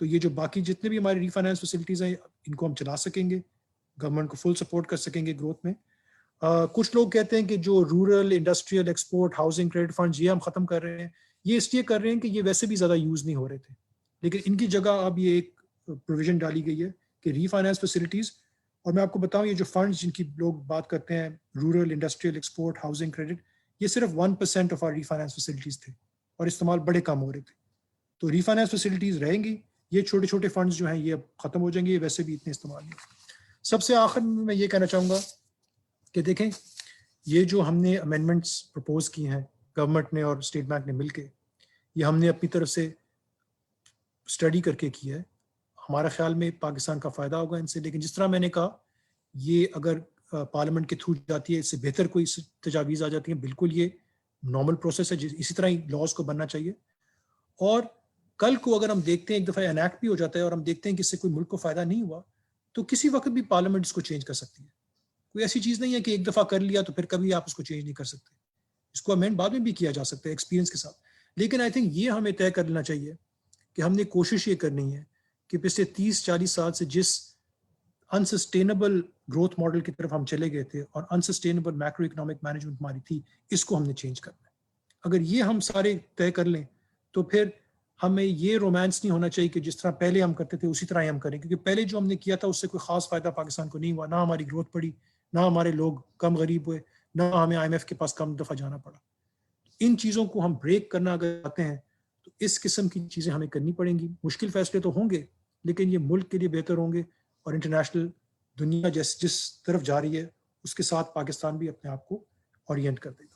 तो ये जो बाकी जितने भी हमारी रीफाइनेंस फैसिलिटीज़ हैं इनको हम चला सकेंगे, गवर्नमेंट को फुल सपोर्ट कर सकेंगे ग्रोथ में। कुछ लोग कहते हैं कि जो rural industrial export housing credit funds ये हम ख़त्म कर रहे हैं, ये इसलिए कर रहे हैं कि ये वैसे भी ज़्यादा यूज़ नहीं हो रहे थे, लेकिन इनकी जगह अब ये एक प्रोविजन डाली गई है कि रीफाइनेंस फैसिलिटीज़, और मैं आपको बताऊं ये जो फंड्स जिनकी लोग बात करते हैं rural industrial export housing credit, ये सिर्फ 1% ऑफ आर रीफाइनेंस फैसिलिटीज़ थे और इस्तेमाल बड़े कम हो रहे थे। तो रीफाइनेंस फैसिलिटीज़ रहेंगी, ये छोटे छोटे फंड्स जो हैं ये अब ख़त्म हो जाएंगे, ये वैसे भी इतने इस्तेमाल नहीं। सबसे आखिर में मैं ये कहना चाहूँगा कि देखें ये जो हमने अमेंडमेंट्स प्रपोज की हैं गवर्नमेंट ने और स्टेट बैंक ने मिलके, ये हमने अपनी तरफ से स्टडी करके किया है। हमारा ख्याल में पाकिस्तान का फ़ायदा होगा इनसे, लेकिन जिस तरह मैंने कहा ये अगर पार्लियामेंट के थ्रू जाती है, इससे बेहतर कोई तजावीज़ आ जाती हैं, बिल्कुल ये नॉर्मल प्रोसेस है, इसी तरह ही लॉज को बनना चाहिए। और कल को अगर हम देखते हैं एक दफ़ा एनैक्ट भी हो जाता है और हम देखते हैं कि इससे कोई मुल्क को फ़ायदा नहीं हुआ, तो किसी वक्त भी पार्लियामेंट इसको चेंज कर सकती है। कोई ऐसी चीज़ नहीं है कि एक दफ़ा कर लिया तो फिर कभी आप उसको चेंज नहीं कर सकते। इसको अमेंड बाद में भी किया जा सकता है एक्सपीरियंस के साथ। लेकिन आई थिंक ये हमें तय कर लेना चाहिए कि हमने कोशिश ये करनी है कि पिछले 30-40 साल से जिस अनसस्टेनेबल ग्रोथ मॉडल की तरफ हम चले गए थे और अनसस्टेनेबल मैक्रो इकोनॉमिक मैनेजमेंट हमारी थी, इसको हमने चेंज करना है। अगर ये हम सारे तय कर लें तो फिर हमें ये रोमांस नहीं होना चाहिए कि जिस तरह पहले हम करते थे उसी तरह ही हम करें, क्योंकि पहले जो हमने किया था उससे कोई खास फायदा पाकिस्तान को नहीं हुआ, ना हमारी ग्रोथ बढ़ी, ना हमारे लोग कम गरीब हुए, ना हमें IMF के पास कम दफ़ा जाना पड़ा। इन चीज़ों को हम ब्रेक करना अगर चाहते हैं तो इस किस्म की चीज़ें हमें करनी पड़ेंगी। मुश्किल फैसले तो होंगे लेकिन ये मुल्क के लिए बेहतर होंगे और इंटरनेशनल दुनिया जिस तरफ जा रही है उसके साथ पाकिस्तान भी अपने आप को ओरिएंट कर देगा।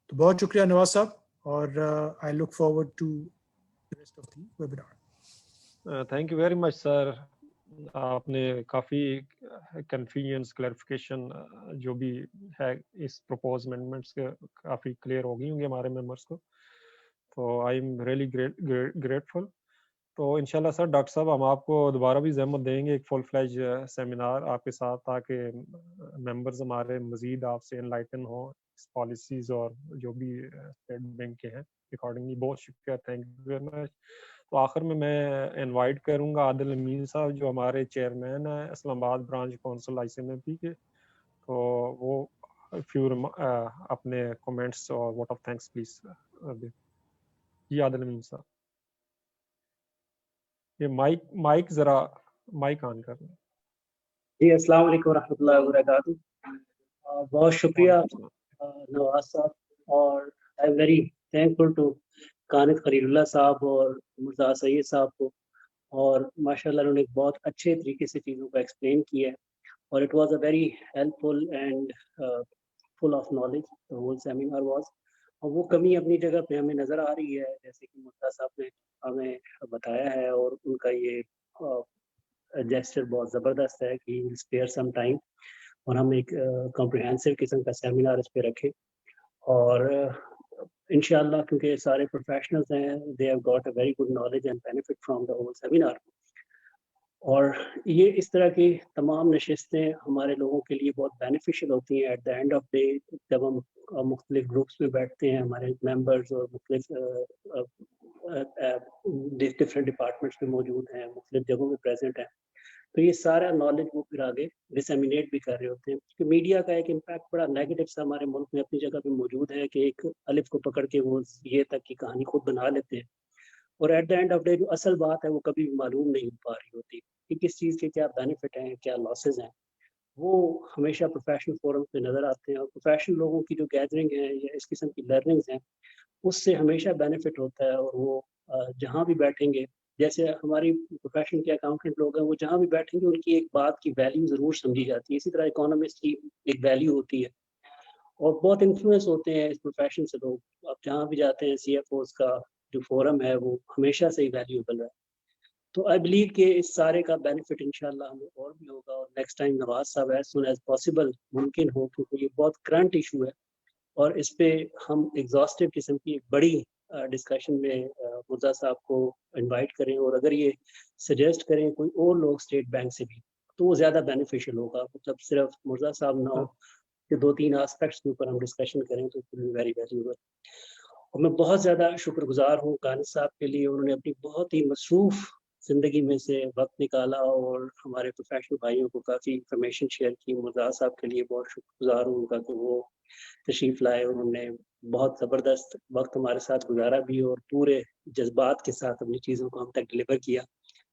तो बहुत शुक्रिया नवाज साहब, और I look forward to the rest of the webinar. Thank you very much sir. आपने काफ़ी कन्फ्यूजन्स क्लैरिफिकेशन जो भी है इस प्रपोज अमेंडमेंट्स के काफ़ी क्लियर हो गई होंगी हमारे मेंबर्स को, तो आई एम रियली ग्रेटफुल। तो इंशाल्लाह सर डॉक्टर साहब हम आपको दोबारा भी ज़हमत देंगे एक फुल फ्लैज सेमिनार आपके साथ, ताकि मेंबर्स हमारे मज़ीद आपसे एनलाइटन हो इस पॉलिसीज़ और जो भी स्टेट बैंक के हैं अकॉर्डिंगली। बहुत शुक्रिया, थैंक यू वेरी मच। तो आखिर में मैं इनवाइट करूंगा आदिल अमीन साहब जो हमारे चेयरमैन हैं इस्लामाबाद ब्रांच काउंसिल ICMP के, तो वो फ्यू अपने कमेंट्स और वोट ऑफ थैंक्स प्लीज जी आदिल अमीन साहब। ये माइक जरा माइक ऑन कर लें। जी अस्सलाम वालेकुम रहमतुल्लाहि व बरकातहू। बहुत शुक्रिया नवाज साहब, और I am very thankful to Kanid Khalilullah साहब और मुर्तज़ा सईद साहब को, और माशाल्लाह उन्होंने बहुत अच्छे तरीके से चीज़ों को एक्सप्लेन किया है और it was a very helpful and full of knowledge the whole seminar was. और वो कमी अपनी जगह पे हमें नज़र आ रही है जैसे कि मुर्तज़ा साहब ने हमें बताया है, और उनका ये जेस्चर बहुत ज़बरदस्त है कि विल स्पेयर सम टाइम और हम एक कॉम्प्रिहेंसिव किस्म का सेमिनार इस पे रखें। और इंशाल्लाह क्योंकि सारे प्रोफेशनल्स हैं, they have got a very good knowledge and benefit from the whole seminar. और ये इस तरह की तमाम नशिस्तें हमारे लोगों के लिए बहुत बेनिफिशियल होती हैं। At the end of day जब हम मुख्तलिफ ग्रुप्स में बैठते हैं, हमारे मेंबर्स और मुख्तलिफ डिफरेंट डिपार्टमेंट्स में मौजूद हैं, मुख्तलिफ जगहों में प्रेजेंट हैं, तो ये सारा नॉलेज वो फिर आगे डिसेमिनेट भी कर रहे होते हैं। क्योंकि मीडिया का एक इम्पैक्ट बड़ा नेगेटिव सा हमारे मुल्क में अपनी जगह पे मौजूद है कि एक अलिफ को पकड़ के वो ये तक की कहानी खुद बना लेते हैं, और at the end of day जो असल बात है वो कभी भी मालूम नहीं हो पा रही होती कि किस चीज़ के क्या बेनिफिट हैं, क्या लॉसेज हैं। वो हमेशा प्रोफेशनल फोरम पे नज़र आते हैं, और प्रोफेशनल लोगों की जो गैदरिंग है या इस किस्म की लर्निंग्स हैं उससे हमेशा बेनिफिट होता है। और वो जहाँ भी बैठेंगे, जैसे हमारी प्रोफेशन के अकाउंटेंट लोग हैं, वो जहाँ भी बैठेंगे उनकी एक बात की वैल्यू ज़रूर समझी जाती है। इसी तरह इकोनॉमिस्ट की एक वैल्यू होती है, और बहुत इन्फ्लुएंस होते हैं इस प्रोफेशन से लोग। आप जहाँ भी जाते हैं CFOs का जो फोरम है वो हमेशा से ही वैल्यूएबल है। तो आई बिलीव कि इस सारे का बेनिफिट इंशाल्लाह हमें और भी होगा, और नेक्स्ट टाइम नवाज साहब एज सुन एज पॉसिबल मुमकिन हो, क्योंकि ये बहुत करंट इशू है और इस पे हम एग्जॉस्टिव किस्म की एक बड़ी डिस्कशन में मुर्तज़ा साहब को इनवाइट करें, और अगर ये सजेस्ट करें कोई और लोग स्टेट बैंक से भी, तो वो ज़्यादा बेनिफिशियल होगा। मतलब सिर्फ मुर्तज़ा साहब ना हो, कि 2-3 एस्पेक्ट्स के ऊपर हम डिस्कशन करें तो it will be very valuable. और मैं बहुत ज़्यादा शुक्रगुजार हूँ कानिज़ साहब के लिए, उन्होंने अपनी बहुत ही मसरूफ़ ज़िंदगी में से वक्त निकाला और हमारे प्रोफेशनल भाइयों को काफ़ी इंफॉर्मेशन शेयर की। मुर्तज़ा साहब के लिए बहुत शुक्रगुजार हूँ उनका कि वो तशरीफ़ लाए, उन्होंने बहुत ज़बरदस्त वक्त हमारे साथ गुजारा भी और पूरे जज्बात के साथ अपनी चीज़ों को हम तक डिलीवर किया,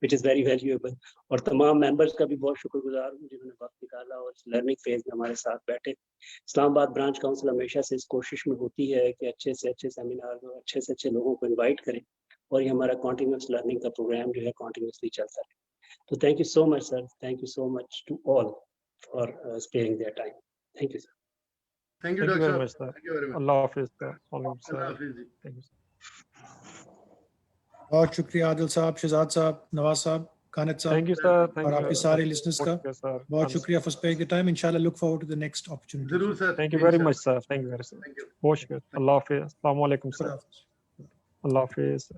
विच इज़ वेरी वैल्यूएबल। और तमाम मेंबर्स का भी बहुत शुक्रगुजार हूँ जिन्होंने वक्त निकाला और इस लर्निंग फेज़ में हमारे साथ बैठे। इस्लामाबाद ब्रांच काउंसिल हमेशा से इस कोशिश में होती है कि अच्छे से अच्छे सेमिनार और अच्छे से अच्छे लोगों को इन्वाइट करें और ये हमारा कॉन्टिन्यूस लर्निंग का प्रोग्राम जो है कॉन्टिन्यूसली चलता रहे। तो thank you so much sir, thank you so much to all for sparing their time. Thank you sir. Thank you, Thank you Dr. very much, sir. Thank you very much. Allah Hafiz, sir. Allah Sir. Hafiz ji. Thank you, sir. बहुत शुक्रिया आदिल साहब, शहजाद साहब, नवाज साहब, कानिद साहब Thank you, sir. Thank और you. आपके सारे लिसनर्स का Okay, sir. बहुत शुक्रिया फॉर स्पेयरिंग द टाइम। इंशाल्लाह look forward to the next opportunity. जरूर sir. Thank you very much, sir. Thank you very much. Thank you. बहुत शुक्रिया। Allah Hafiz. Assalamu alaikum, sir. खुदा हाफिज़। Allah Hafiz.